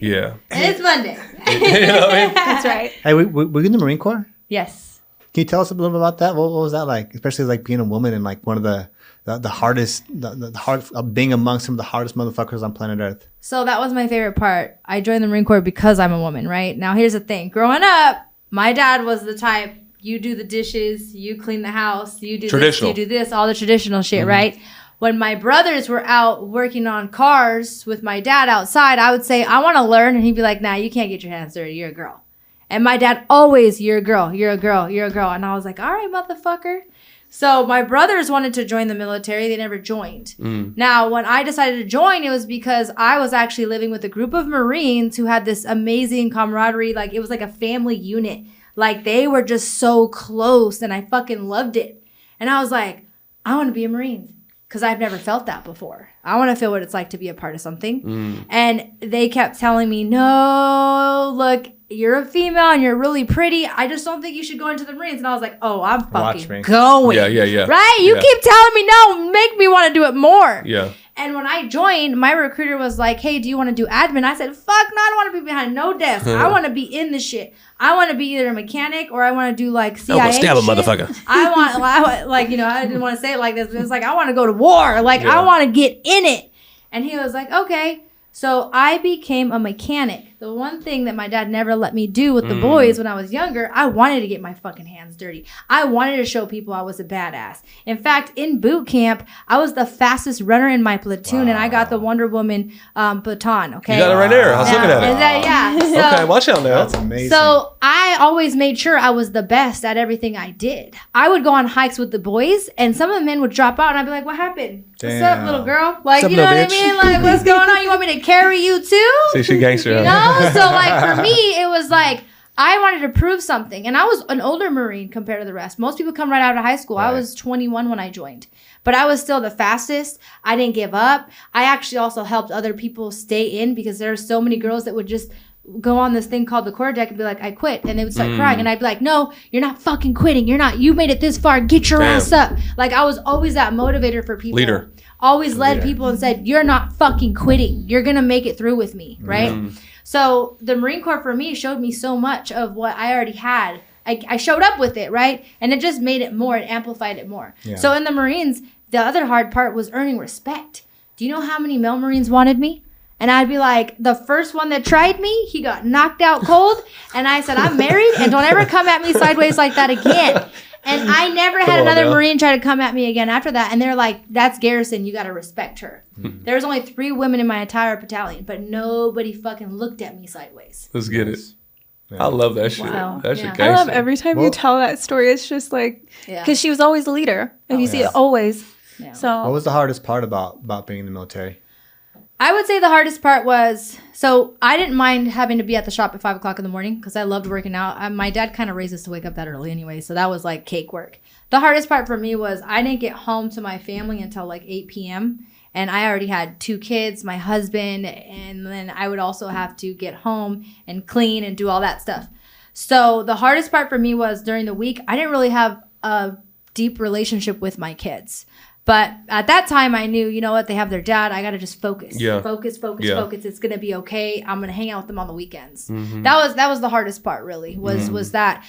Yeah. And it's Monday. You know what I mean? That's right. Hey, we're in the Marine Corps? Yes. Can you tell us a little bit about that? What was that like? Especially like being a woman and like one of the hardest, the hard, being among some of the hardest motherfuckers on planet Earth. So that was my favorite part. I joined the Marine Corps because I'm a woman, right? Now here's the thing. Growing up, my dad was the type, you do the dishes, you clean the house, you do this, you do this, all the traditional shit, right? When my brothers were out working on cars with my dad outside, I would say, I want to learn. And he'd be like, nah, you can't get your hands dirty. You're a girl. And my dad always, you're a girl, you're a girl, you're a girl. And I was like, all right, motherfucker. So my brothers wanted to join the military. They never joined. Now, when I decided to join, it was because I was actually living with a group of Marines who had this amazing camaraderie. Like, it was like a family unit. Like, they were just so close, and I fucking loved it. And I was like, I want to be a Marine. Because I've never felt that before. I want to feel what it's like to be a part of something. And they kept telling me, no, look, you're a female and you're really pretty. I just don't think you should go into the Marines. And I was like, oh, I'm fucking going. Yeah. Right? You keep telling me no, make me want to do it more. Yeah. And when I joined, my recruiter was like, hey, do you want to do admin? I said, fuck no, I don't want to be behind no desk. I want to be in the shit. I want to be either a mechanic or I want to do like CIA stab shit. a motherfucker. I didn't want to say it like this, but it's like, I want to go to war. Like, I want to get in it. And he was like, okay. So I became a mechanic. The one thing that my dad never let me do with the boys when I was younger, I wanted to get my fucking hands dirty. I wanted to show people I was a badass. In fact, in boot camp, I was the fastest runner in my platoon, and I got the Wonder Woman baton, okay? You got it right there. I was looking at it. So, okay, watch out now. That's amazing. So I always made sure I was the best at everything I did. I would go on hikes with the boys, and some of the men would drop out, and I'd be like, what happened? What's up, little girl? Like, you know what I mean? Like, what's going on? You want me to carry you too? See, she gangster. You know? So, like, for me, it was like, I wanted to prove something. And I was an older Marine compared to the rest. Most people come right out of high school. Right. I was 21 when I joined. But I was still the fastest. I didn't give up. I actually also helped other people stay in because there are so many girls that would just go on this thing called the quarter deck and be like, I quit. And they would start crying. And I'd be like, no, you're not fucking quitting. You made it this far. Get your ass up. Like, I was always that motivator for people. Leader. Always led people and said, you're not fucking quitting. You're going to make it through with me. Right. So the Marine Corps for me showed me so much of what I already had. I showed up with it. Right. And it just made it more. It amplified it more. Yeah. So in the Marines, the other hard part was earning respect. Do you know how many male Marines wanted me? And I'd be like, the first one that tried me, he got knocked out cold. And I said, I'm married and don't ever come at me sideways like that again. And I never had another Marine try to come at me again after that. And they're like, that's Garrison. You got to respect her. There was only 3 women in my entire battalion, but nobody fucking looked at me sideways. Let's get it. Yeah. I love that shit. Wow. That shit I love every time you tell that story. It's just like, because she was always the leader. And you see it always. Yeah. So what was the hardest part about being in the military? I would say the hardest part was, so I didn't mind having to be at the shop at 5 o'clock in the morning because I loved working out. My dad kind of raised us to wake up that early anyway, so that was like cake work. The hardest part for me was I didn't get home to my family until like 8 p.m. And I already had 2 kids, my husband, and then I would also have to get home and clean and do all that stuff. So the hardest part for me was during the week, I didn't really have a deep relationship with my kids. But at that time, I knew, you know what, they have their dad. I got to just focus. Yeah. Focus. It's going to be okay. I'm going to hang out with them on the weekends. That was the hardest part, really, was that.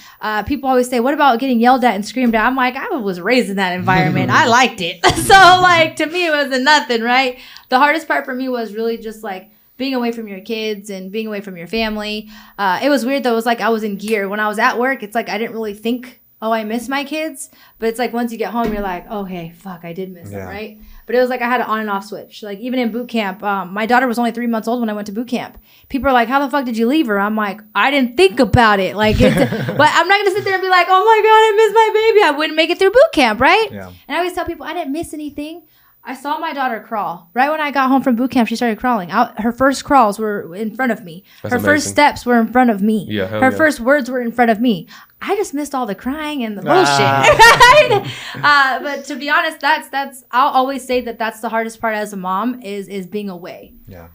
People always say, what about getting yelled at and screamed at? I'm like, I was raised in that environment. I liked it. So, like, to me, it wasn't nothing, right? The hardest part for me was really just, like, being away from your kids and being away from your family. It was weird, though. It was like I was in gear. When I was at work, it's like I didn't really think, oh, I miss my kids. But it's like once you get home, you're like, okay, fuck, I did miss them, right? But it was like I had an on and off switch. Like even in boot camp, my daughter was only 3 months old when I went to boot camp. People are like, how the fuck did you leave her? I'm like, I didn't think about it. Like, but I'm not going to sit there and be like, oh my God, I miss my baby. I wouldn't make it through boot camp, right? Yeah. And I always tell people I didn't miss anything. I saw my daughter crawl. Right when I got home from boot camp, she started crawling. Her first crawls were in front of me. Her first steps were in front of me. Her first words were in front of me. I just missed all the crying and the bullshit. Right? But to be honest, that's I'll always say that that's the hardest part as a mom is being away. Yeah.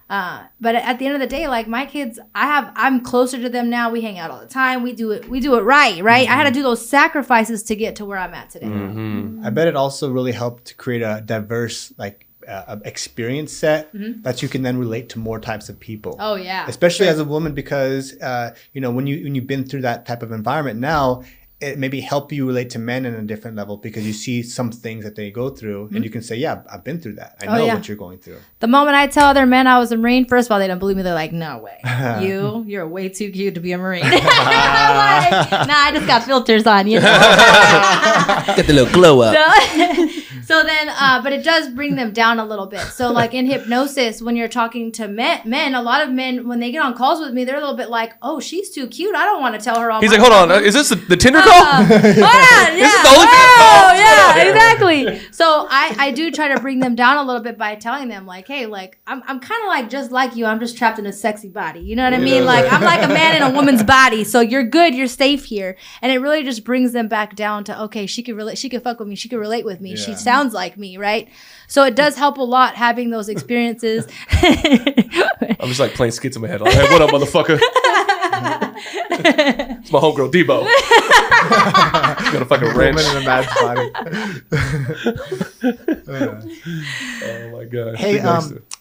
But at the end of the day, like my kids, I'm closer to them now. We hang out all the time. We do it right? I had to do those sacrifices to get to where I'm at today. I bet it also really helped to create a diverse experience set that you can then relate to more types of people. Oh yeah, especially as a woman, because when you've been through that type of environment now, it maybe help you relate to men in a different level because you see some things that they go through and you can say, yeah, I've been through that. I know what you're going through. The moment I tell other men I was a Marine, first of all, they don't believe me. They're like, no way. You're way too cute to be a Marine. I'm like, nah, I just got filters on, you know. Get the little glow up. So then, but it does bring them down a little bit. So like in hypnosis, when you're talking to men, a lot of men, when they get on calls with me, they're a little bit like, oh, she's too cute. I don't want to tell her all. He's like, hold on, is this the Tinder call? Hold on, yeah. This is the only call. Yeah, exactly. So I do try to bring them down a little bit by telling them like, hey, like I'm kind of like just like you. I'm just trapped in a sexy body. You know what I mean? Like I'm like a man in a woman's body. So you're good. You're safe here. And it really just brings them back down to, okay, she could relate. She could fuck with me. She could relate with me. Yeah. She sounds like me, right? So it does help a lot having those experiences. I'm just like playing skits in my head. Like, hey, what up, motherfucker? It's my homegirl Debo. Got a fucking wrench. In a man's body. Oh my god. Hey,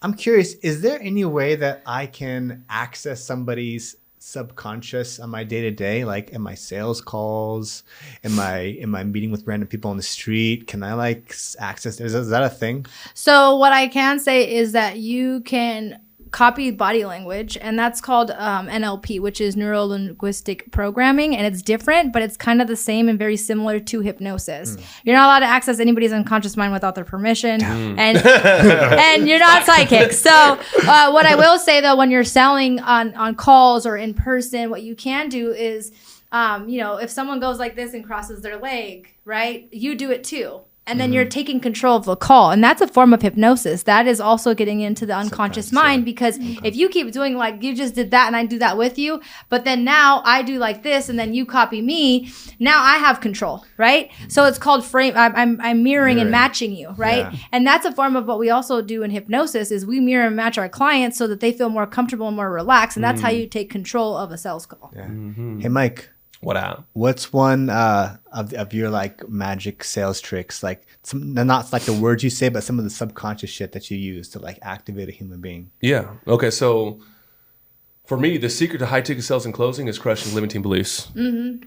I'm curious. Is there any way that I can access somebody's subconscious on my day-to-day, like in my sales calls, in my meeting with random people on the street? Can I like access? Is that a thing? So what I can say is that you can copy body language, and that's called NLP, which is neuro-linguistic programming, and it's different, but it's kind of the same and very similar to hypnosis. You're not allowed to access anybody's unconscious mind without their permission, and you're not psychic. So what I will say though, when you're selling on calls or in person, what you can do is if someone goes like this and crosses their leg, right, you do it too. And then you're taking control of the call. And that's a form of hypnosis. That is also getting into the unconscious mind because if you keep doing like you just did that and I do that with you, but then now I do like this and then you copy me, now I have control, right? So it's called frame. I'm mirroring and matching you, right? Yeah. And that's a form of what we also do in hypnosis is we mirror and match our clients so that they feel more comfortable and more relaxed. And that's how you take control of a sales call. Yeah. Hey, Mike. What out? What's one of your like magic sales tricks? Like not like the words you say, but some of the subconscious shit that you use to like activate a human being. Yeah. Okay. So for me, the secret to high ticket sales and closing is crushing limiting beliefs.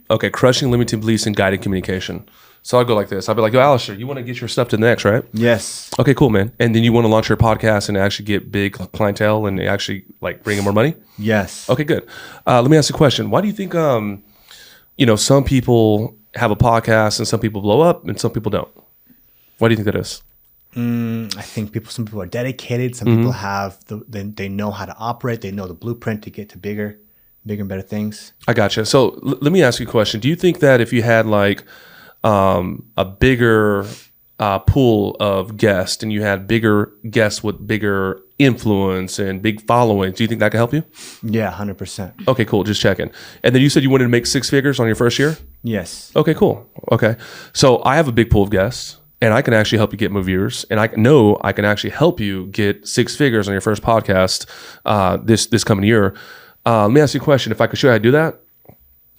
Okay. Crushing limiting beliefs and guided communication. So I'll go like this. I'll be like, yo, Alistair, you want to get your stuff to the next, right? Yes. Okay, cool, man. And then you want to launch your podcast and actually get big clientele and actually like bring in more money? Yes. Okay, good. Let me ask you a question. Why do you think some people have a podcast and some people blow up and some people don't? Why do you think that is? I think some people are dedicated. Some people have they know how to operate. They know the blueprint to get to bigger and better things. I gotcha. So let me ask you a question. Do you think that if you had like a bigger pool of guests and you had bigger guests with bigger influence and big following, do you think that could help you? Yeah, 100%. Okay, cool. Just checking. And then you said you wanted to make 6 figures on your first year? Yes. Okay, cool. Okay. So I have a big pool of guests and I can actually help you get more viewers. And I know I can actually help you get 6 figures on your first podcast this coming year. Let me ask you a question. If I could show you how to do that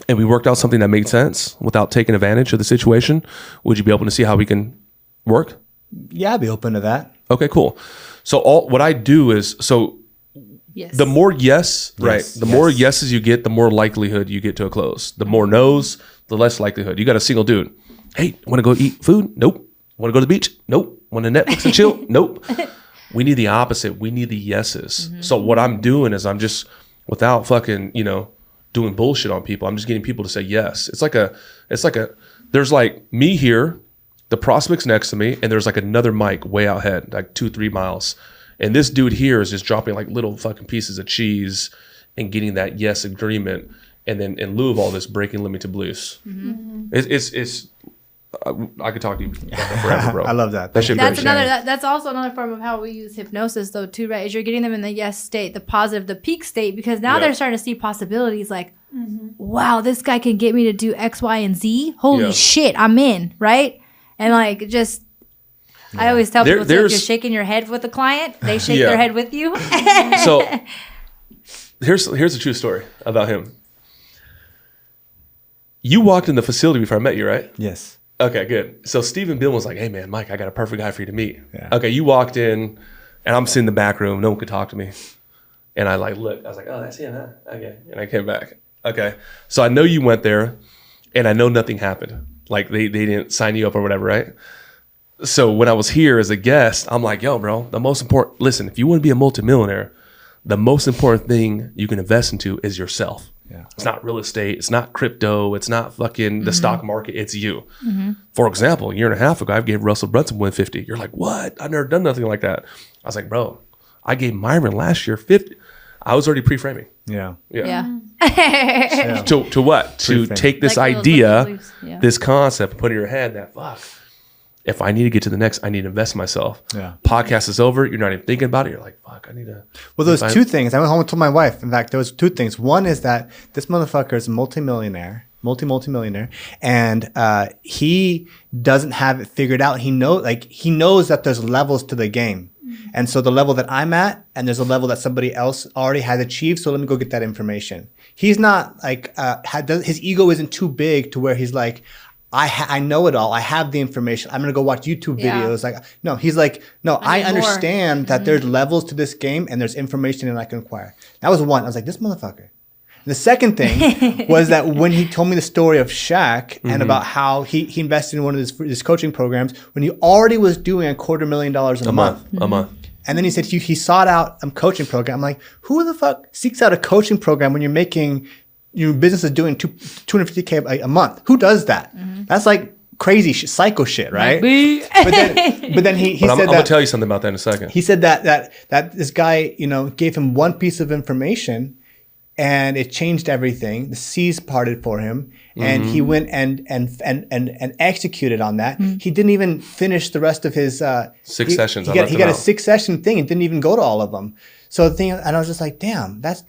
and we worked out something that made sense without taking advantage of the situation, would you be open to see how we can work? Yeah, I'd be open to that. Okay, cool. So what I do is, the more more yeses you get, the more likelihood you get to a close. The more no's, the less likelihood. You got a single dude. Hey, want to go eat food? Nope. Want to go to the beach? Nope. Want to Netflix and chill? Nope. We need the opposite. We need the yeses. So what I'm doing is I'm just, without fucking, doing bullshit on people, I'm just getting people to say yes. It's like there's like me here, the prospect's next to me, and there's like another mic way out ahead, like 2-3 miles. And this dude here is just dropping like little fucking pieces of cheese and getting that yes agreement. And then in lieu of all this, breaking limited beliefs. It's I could talk to you about that forever, bro. I love that. That's also another form of how we use hypnosis though too, right? Is you're getting them in the yes state, the positive, the peak state, because now they're starting to see possibilities like, wow, this guy can get me to do X, Y, and Z. Holy shit, I'm in, right? And like just I always tell people, so if you're shaking your head with a client, they shake their head with you. So here's a true story about him. You walked in the facility before I met you, right? Yes. Okay, good. So Stephen Bill was like, hey man, Mike, I got a perfect guy for you to meet. Yeah. Okay, you walked in and I'm sitting in the back room. No one could talk to me. And I like looked. I was like, oh, that's him, huh? Okay. And I came back. Okay. So I know you went there and I know nothing happened. Like they didn't sign you up or whatever, right? So when I was here as a guest, I'm like, yo, bro, listen, if you want to be a multimillionaire, the most important thing you can invest into is yourself. Yeah. It's not real estate. It's not crypto. It's not fucking the stock market. It's you. For example, a year and a half ago, I gave Russell Brunson 150. You're like, what? I've never done nothing like that. I was like, bro, I gave Myron last year 50. I was already pre-framing. Yeah. To what? To take this like idea, this concept, and put it in your head that, fuck, if I need to get to the next, I need to invest in myself. Yeah. Podcast is over. You're not even thinking about it. You're like, fuck, I need to. Well, there's two things. I went home and told my wife. In fact, there was 2 things. One is that this motherfucker is a multimillionaire, and he doesn't have it figured out. He knows that there's levels to the game. And so the level that I'm at, and there's a level that somebody else already has achieved. So let me go get that information. He's not like, his ego isn't too big to where he's like, I know it all. I have the information. I'm going to go watch YouTube videos. Like, no, he's like, no, I understand that there's levels to this game and there's information that I can acquire. That was one. I was like, this motherfucker. The second thing was that when he told me the story of Shaq and about how he invested in one of his coaching programs when he already was doing $250,000 a month. A month. And then he said he sought out a coaching program. I'm like, who the fuck seeks out a coaching program when you're making your business is doing $250K a month? Who does that? That's like crazy shit, psycho shit, right? But then he said I'm gonna tell you something about that in a second. He said that this guy, gave him one piece of information, and it changed everything. The seas parted for him, and he went and executed on that. He didn't even finish the rest of his 6 sessions. He got a 6-session thing and didn't even go to all of them. So the thing, and I was just like, damn, that's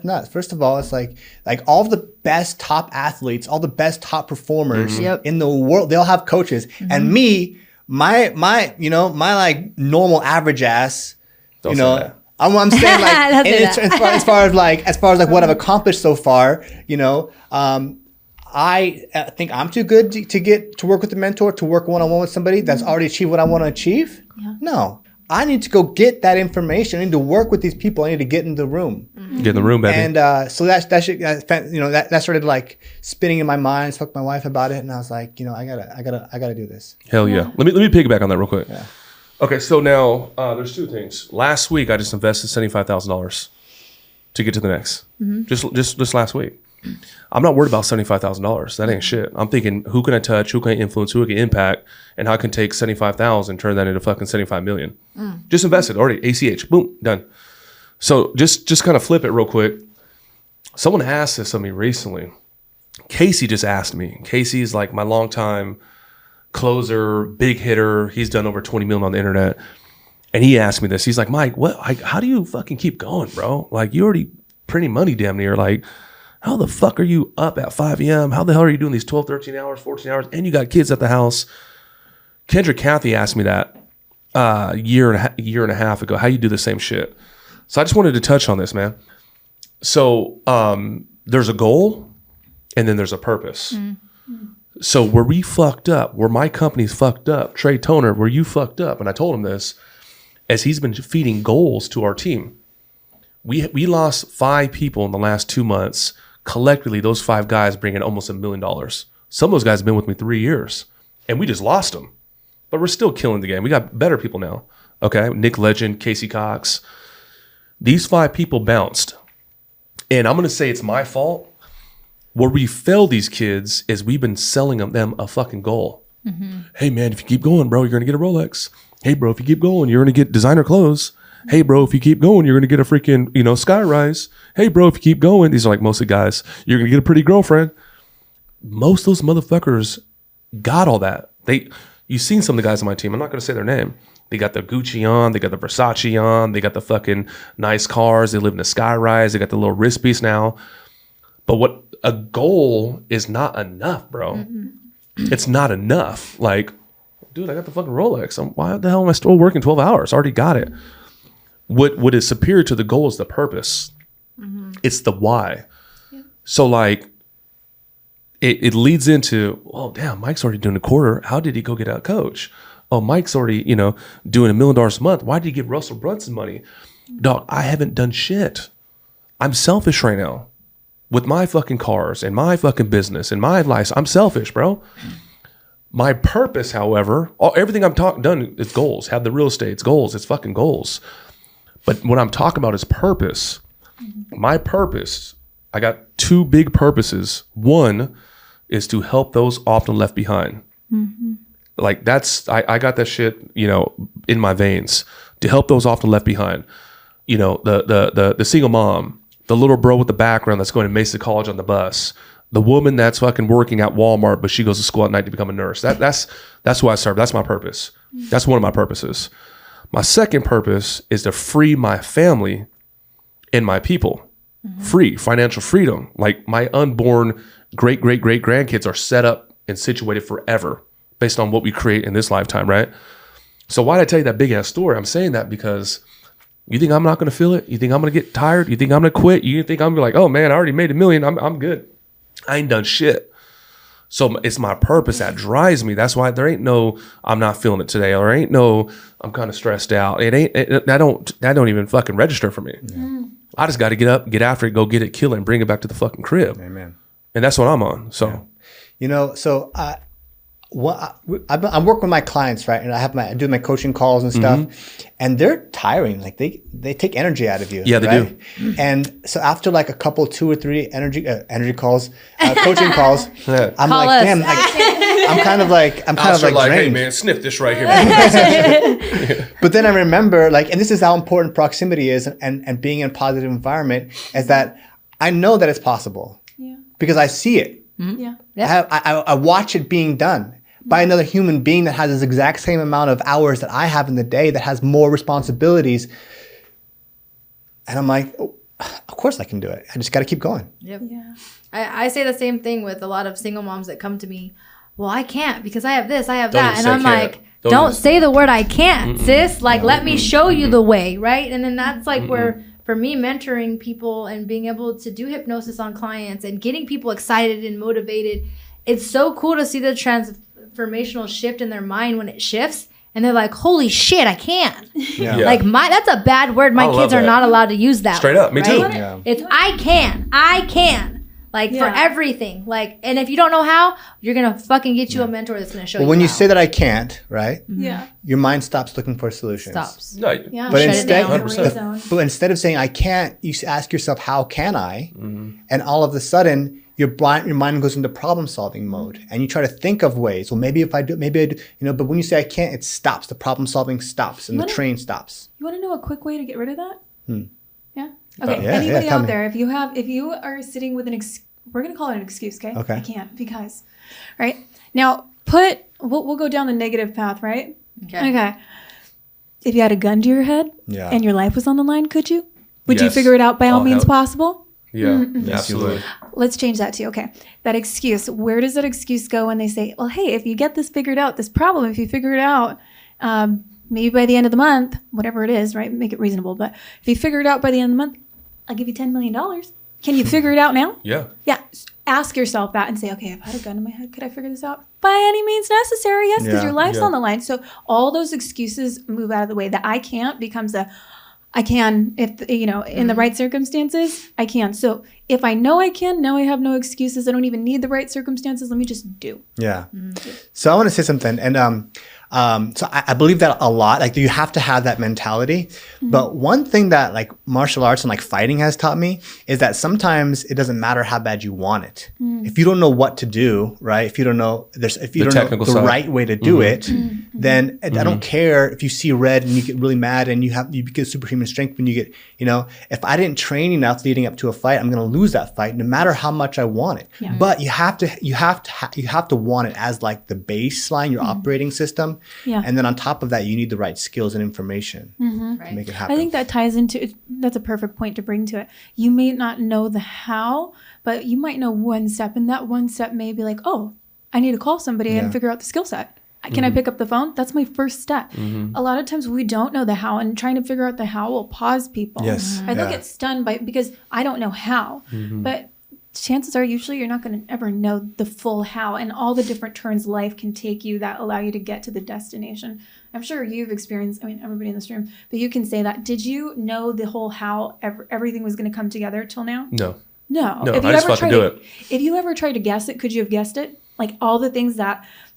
nuts. First of all, it's like all the best top athletes, all the best top performers in the world, they all have coaches. And me, my like normal average ass, Don't say that. I'm saying like as far as like what I've accomplished so far, I think I'm too good to get to work with a mentor, to work one-on-one with somebody that's already achieved what I want to achieve. Yeah. No, I need to go get that information. I need to work with these people. I need to get in the room. Get in the room, baby. And so that started like spinning in my mind. I spoke to my wife about it, and I was like, I gotta do this. Hell yeah. Let me piggyback on that real quick. Yeah. Okay, so now there's 2 things. Last week I just invested $75,000 to get to the next. Just last week. I'm not worried about $75,000. That ain't shit. I'm thinking, who can I touch? Who can I influence? Who I can impact? And how I can take $75,000 and turn that into fucking $75 million. Just invested already. ACH. Boom. Done. So just kind of flip it real quick. Someone asked this of me recently. Casey just asked me. Casey's like my longtime closer, big hitter. He's done over 20 million on the internet. And he asked me this. He's like, Mike, how do you fucking keep going, bro? Like, you already printing money damn near. Like, how the fuck are you up at 5 a.m.? How the hell are you doing these 12, 13 hours, 14 hours? And you got kids at the house. Kendra Cathy asked me that a year and a half ago. How you do the same shit? So I just wanted to touch on this, man. So there's a goal and then there's a purpose. So where we fucked up, where my company's fucked up, Trey Toner, where you fucked up, and I told him this, as he's been feeding goals to our team. We lost 5 people in the last 2 months. Collectively, those 5 guys bring in almost $1 million. Some of those guys have been with me 3 years, and we just lost them. But we're still killing the game. We got better people now. Okay, Nick Legend, Casey Cox. These 5 people bounced. And I'm going to say it's my fault. Where we failed these kids is we've been selling them a fucking goal. Hey, man, if you keep going, bro, you're going to get a Rolex. Hey, bro, if you keep going, you're going to get designer clothes. Hey, bro, if you keep going, you're going to get a freaking, Skyrise. Hey, bro, if you keep going, these are like mostly guys, you're going to get a pretty girlfriend. Most of those motherfuckers got all that. You've seen some of the guys on my team. I'm not going to say their name. They got the Gucci on. They got the Versace on. They got the fucking nice cars. They live in a Skyrise. They got the little wrist piece now. But what a goal is not enough, bro. It's not enough. Like, dude, I got the fucking Rolex. Why the hell am I still working 12 hours? I already got it. What is superior to the goal is the purpose. It's the why. Yeah. So like it leads into, oh damn, Mike's already doing a quarter. How did he go get out coach? Oh, Mike's already, doing $1 million a month. Why did he give Russell Brunson money? Dog, I haven't done shit. I'm selfish right now with my fucking cars and my fucking business and my life. I'm selfish, bro. My purpose, however, everything I'm done is goals. Have the real estate, it's goals. It's fucking goals. But what I'm talking about is purpose. My purpose, I got 2 big purposes. One is to help those often left behind. Like I got that shit, in my veins. To help those often left behind. The single mom, the little bro with the background that's going to Mesa College on the bus, the woman that's fucking working at Walmart, but she goes to school at night to become a nurse. That's who I serve. That's my purpose. That's one of my purposes. My second purpose is to free my family and my people. Free, financial freedom. Like my unborn great-great-great-grandkids are set up and situated forever based on what we create in this lifetime, right? So why did I tell you that big-ass story? I'm saying that because you think I'm not going to feel it? You think I'm going to get tired? You think I'm going to quit? You think I'm going to be like, oh, man, I already made $1 million. I'm good. I ain't done shit. So it's my purpose that drives me. That's why there ain't no, I'm not feeling it today, or ain't no, I'm kind of stressed out. That don't even fucking register for me. Yeah. I just got to get up, get after it, go get it, kill it, and bring it back to the fucking crib. Amen. And that's what I'm on. So, I'm working with my clients, right? And I do my coaching calls and stuff, and they're tiring. Like they take energy out of you. Yeah, they right? do. And so after like a couple, 2 or 3 energy calls, coaching calls, I'm Call like, us. damn, I'm kind of like like, hey drained. man, sniff this right here. But then I remember, like, and this is how important proximity is, and being in a positive environment, is that I know that it's possible because I see it. Yeah. I watch it being done by another human being that has this exact same amount of hours that I have in the day, that has more responsibilities. And I'm like, oh, of course I can do it. I just got to keep going. Yep. Yeah. I say the same thing with a lot of single moms that come to me. Well, I can't because I have this, I have Don't that. even And say I'm can't. like, Don't don't even- say the word I can't, sis. Like, let me show you the way, right? And then that's like where, for me, mentoring people and being able to do hypnosis on clients and getting people excited and motivated, it's so cool to see the transformational shift in their mind when it shifts. And they're like, holy shit, I can. Yeah. Yeah. Like, that's a bad word. My I love kids are that. not allowed to use that. Straight up, me too. right? Yeah. It's I can. Like, for Yeah. everything. Like, and if you don't know how, you're going to fucking get you a mentor that's going to show But you when you how. say that I can't, right? Yeah. Your mind stops looking for solutions. Stops. No, Yeah. But Shut it instead, down. 100%. but instead of saying I can't, you ask yourself, how can I? And all of a sudden, your mind goes into problem solving mode, and you try to think of ways. Well, maybe if I do, maybe I do. But when you say I can't, it stops. The problem solving stops, and the What if- train stops. You want to know a quick way to get rid of that? Yeah. Yeah, Okay. yeah, Anybody tell out me. there, if you are sitting with we're gonna call it an excuse, okay? Okay. I can't because, right now, we'll go down the negative path, right? Okay. If you had a gun to your head Yeah. and your life was on the line, could you? Would you Yes. figure it out by all Oh, means hell- possible? Yeah, Yes, you absolutely. would. Let's change that to, okay, that excuse. Where does that excuse go when they say, well, hey, if you get this figured out, this problem, if you figure it out, maybe by the end of the month, whatever it is, right? Make it reasonable. But if you figure it out by the end of the month, I'll give you $10 million. Can you figure it out now? Yeah. Yeah. Ask yourself that and say, okay, I've had a gun in my head. Could I figure this out? By any means necessary. Yes, because Yeah. your life's Yeah. on the line. So all those excuses move out of the way. The I can't becomes a I can, if, in the right circumstances, I can. So if I know I can, now I have no excuses. I don't even need the right circumstances. Let me just do. Yeah. So I want to say something, and so I believe that a lot. Like, you have to have that mentality. But one thing that like martial arts and like fighting has taught me is that sometimes it doesn't matter how bad you want it. If you don't know what to do, right? If you don't know if you The don't know technical the side. right way to do it, then I don't care if you see red and you get really mad and you get superhuman strength when you get, if I didn't train enough leading up to a fight, I'm going to lose that fight no matter how much I want it. Yeah. But you have to want it as like the baseline, your operating system. Yeah. And then on top of that, you need the right skills and information to make it happen. I think that ties into it. That's a perfect point to bring to it. You may not know the how, but you might know one step, and that one step may be like, oh, I need to call somebody Yeah. and figure out the skill set. Can I pick up the phone? That's my first step. A lot of times we don't know the how, and trying to figure out the how will pause people. Yes. I don't Yeah. get stunned because I don't know how, but chances are usually you're not going to ever know the full how and all the different turns life can take you that allow you to get to the destination. I'm sure you've experienced, everybody in this room, but you can say that. Did you know the whole how everything was going to come together till now? No. No. No, If you I just ever fucking tried do to- it. If you ever tried to guess it, could you have guessed it? Like all the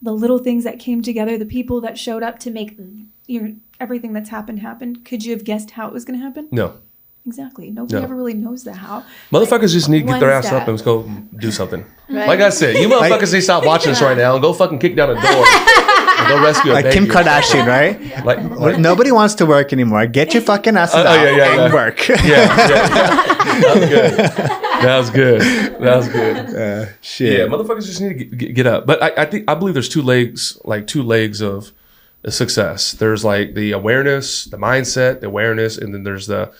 little things that came together, the people that showed up to make everything that's happened. Could you have guessed how it was going to happen? No. Exactly. Nobody No. ever really knows the how. Motherfuckers just need to get their One ass step. up and go do something. Right. Like I said, you motherfuckers need to stop watching this right now and go fucking kick down a door and go rescue a like baby. Kim Kardashian, right? Like, Nobody wants to work anymore. Get your fucking asses out and work. That was good. That was good. Shit. Yeah, motherfuckers just need to get up. But I believe there's two legs of success. There's like the awareness, the mindset, the awareness, and then there's the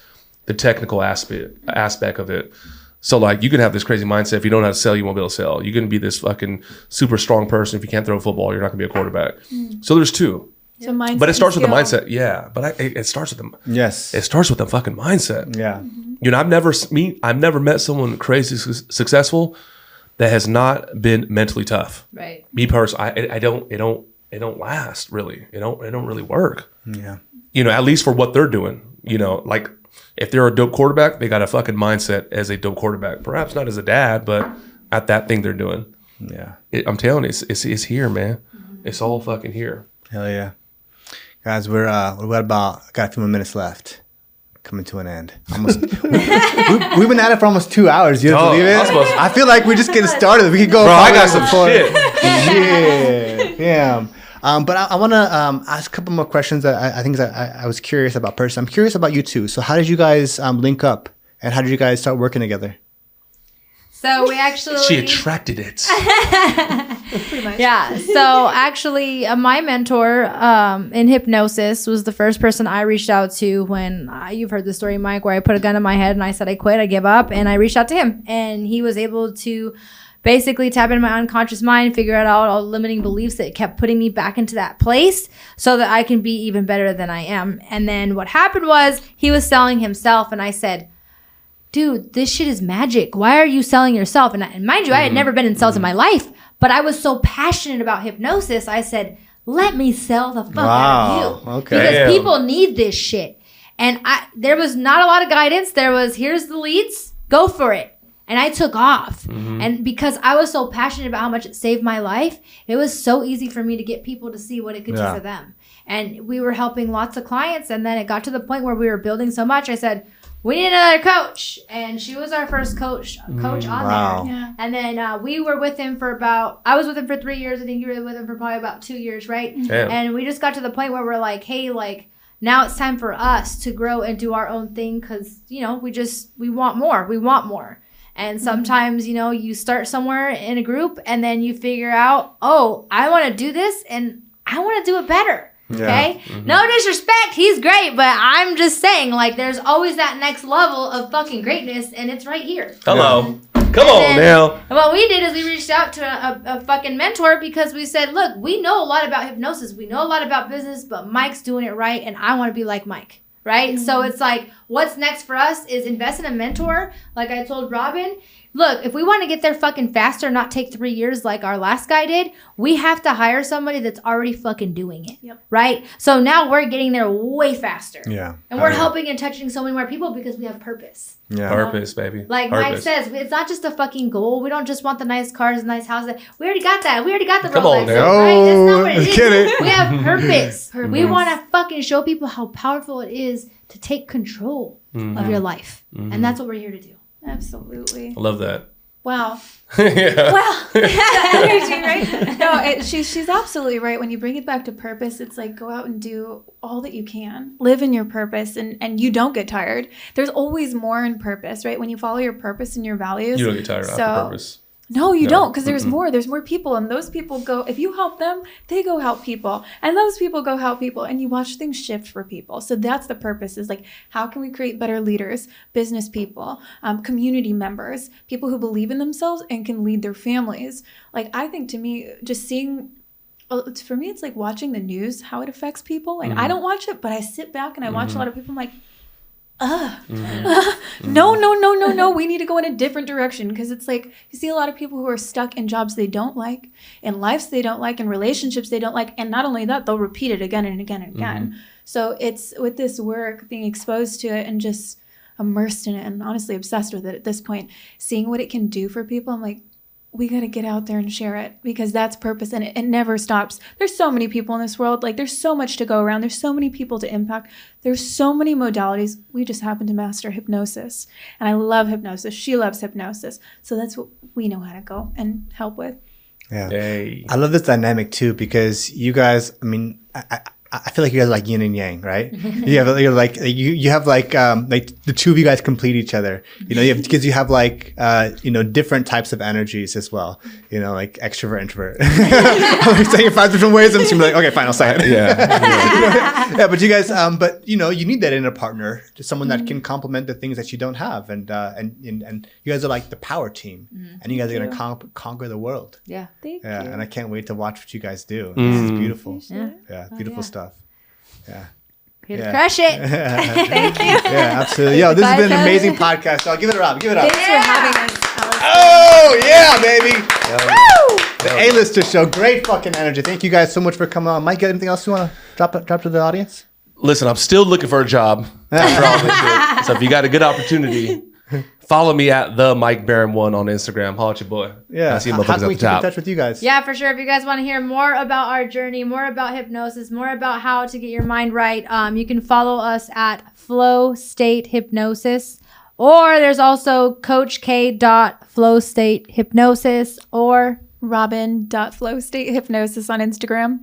technical aspect of it. So like you can have this crazy mindset. If you don't know how to sell, you won't be able to sell. You can be this fucking super strong person. If you can't throw a football, you're not gonna be a quarterback. So there's two. So mindset But it starts with the skill. mindset. Yeah. But it starts with the Yes. it starts with the fucking mindset. Yeah. I've never met someone crazy successful that has not been mentally tough. Right. Me personally, it don't last really. It don't really work. Yeah. At least for what they're doing. Like if they're a dope quarterback, they got a fucking mindset as a dope quarterback. Perhaps not as a dad, but at that thing they're doing. Yeah. I'm telling you, it's here, man. It's all fucking here. Hell yeah. Guys, we've got a few more minutes left. Coming to an end. Almost. We've been at it for almost 2 hours. You don't believe it? I feel like we're just getting started. We could go. Bro, I got farther some shit. Yeah. Damn. But I want to ask a couple more questions that I think I was curious about personally. I'm curious about you too. So how did you guys link up, and how did you guys start working together? So we actually She attracted it. Pretty much. Yeah. So actually, my mentor in hypnosis was the first person I reached out to when you've heard the story, Mike, where I put a gun in my head and I said I quit, I give up, and I reached out to him, and he was able to basically tap into my unconscious mind, figure out all the limiting beliefs that kept putting me back into that place so that I can be even better than I am. And then what happened was he was selling himself, and I said, dude, this shit is magic. Why are you selling yourself? And mind you, I had never been in sales in my life, but I was so passionate about hypnosis. I said, let me sell the fuck out of you. Okay. Because Damn. people need this shit. And there was not a lot of guidance. There was, here's the leads, go for it. And I took off. And because I was so passionate about how much it saved my life, it was so easy for me to get people to see what it could do for them. And we were helping lots of clients. And then it got to the point where we were building so much. I said, we need another coach. And she was our first coach on there. Yeah. And then we were with him I was with him for 3 years. I think you were with him for probably about 2 years, right? Damn. And we just got to the point where we're like, hey, like, now it's time for us to grow and do our own thing because, you know, we want more. We want more. And sometimes, you know, you start somewhere in a group and then you figure out, oh, I want to do this and I want to do it better. Okay. No disrespect. He's great. But I'm just saying, like, there's always that next level of fucking greatness. And it's right here. Hello. Come on now. And what we did is we reached out to a fucking mentor because we said, look, we know a lot about hypnosis. We know a lot about business, but Mike's doing it right. And I want to be like Mike. Right. So it's like, what's next for us is invest in a mentor. Like I told Robin, look, if we want to get there fucking faster, not take 3 years like our last guy did, we have to hire somebody that's already fucking doing it. Yep. Right. So now we're getting there way faster. Yeah. And we're helping and touching so many more people because we have purpose. Yeah. Purpose, baby. Like Purpose. Mike says, it's not just a fucking goal. We don't just want the nice cars and nice houses. We already got that. We already got the Come on Rolex. now. Right? That's not what it Let's is. get it. We have purpose. We Purpose. want to fucking show people how powerful it is to take control of your life. And that's what we're here to do. Absolutely. I love that. Wow. Yeah. Wow. That energy, right? No, she's absolutely right. When you bring it back to purpose, it's like go out and do all that you can. Live in your purpose and you don't get tired. There's always more in purpose, right? When you follow your purpose and your values. You don't get tired after purpose. No, you don't, because there's more. There's more people, and those people go. If you help them, they go help people, and those people go help people, and you watch things shift for people. So that's the purpose. Is like, how can we create better leaders, business people, community members, people who believe in themselves and can lead their families. Like I think to me, just seeing. For me, it's like watching the news, how it affects people. Like I don't watch it, but I sit back and I watch a lot of people. I'm like. No, we need to go in a different direction, because it's like you see a lot of people who are stuck in jobs they don't like, in lives they don't like, in relationships they don't like, and not only that, they'll repeat it again and again and again. So it's with this work, being exposed to it and just immersed in it and honestly obsessed with it at this point, seeing what it can do for people. I'm like, we got to get out there and share it, because that's purpose, and it never stops. There's so many people in this world. Like there's so much to go around. There's so many people to impact. There's so many modalities. We just happen to master hypnosis, and I love hypnosis. She loves hypnosis. So that's what we know how to go and help with. Yeah. Hey. I love this dynamic too, because you guys, I mean, I feel like you guys are like yin and yang, right? You have the two of you guys complete each other. You know, because you have like different types of energies as well. You know, like extrovert, introvert. I'm like saying it 5 different ways, and it's gonna be like, okay, fine, I'll say it. Yeah. Yeah, but you guys, but you know, you need that in a partner, just someone that can complement the things that you don't have, and you guys are like the power team, and you guys are gonna conquer the world. Yeah. Thank Yeah, you. and I can't wait to watch what you guys do. This is beautiful. Yeah. Beautiful stuff. Yeah. Here to crush it. Thank you. Yeah, absolutely. Yo, this has been an Guys, amazing podcast. Y'all give it a round. Give it up. Thanks for having us, Alice. Oh, yeah, baby. The A-Lister show. Great fucking energy. Thank you guys so much for coming on. Mike, got anything else you want to drop to the audience? Listen, I'm still looking for a job after all this shit. So if you got a good opportunity, follow me at the Mike Barron 1 on Instagram. Holla at your boy. Yeah. I see How motherfuckers can at we the keep in top. touch with you guys? Yeah, for sure. If you guys want to hear more about our journey, more about hypnosis, more about how to get your mind right, you can follow us at Flow State Hypnosis, or there's also Coach K. Flow State Hypnosis, or Robin.flowstatehypnosis on Instagram.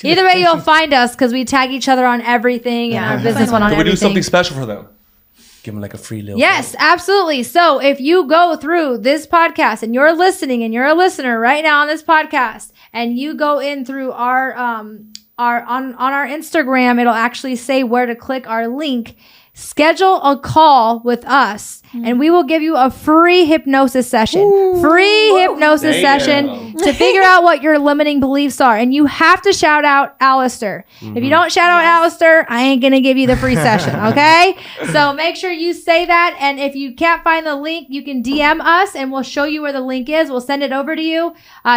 either way you'll find us, because we tag each other on everything, and our business one on Can we do everything. something special for them? Give them like a free little. Yes, absolutely. So if you go through this podcast and you're listening and you're a listener right now on this podcast, and you go in through our on our Instagram, it'll actually say where to click our link. Schedule a call with us, and we will give you a free hypnosis session. Hypnosis session to figure out what your limiting beliefs are. And you have to shout out Alistair. If you don't shout out Alistair, I ain't going to give you the free session, okay? So make sure you say that. And if you can't find the link, you can DM us, and we'll show you where the link is. We'll send it over to you.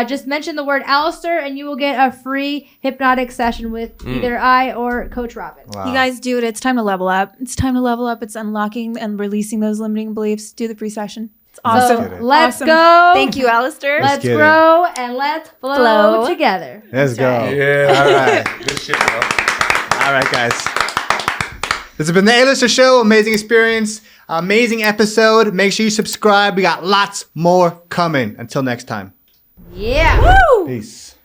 Just mention the word Alistair, and you will get a free hypnotic session with either I or Coach Robin. Wow. You guys do it. It's time to level up. It's time to level up. It's unlocking and releasing those limiting beliefs. Do the free session. It's awesome. Get it. Let's go. Thank you, Alistair. Let's get it. grow and let's flow together. Let's go. Yeah. All right. Good shit, bro. All right, guys. This has been the A-Lister Show. Amazing experience. Amazing episode. Make sure you subscribe. We got lots more coming. Until next time. Yeah. Woo! Peace.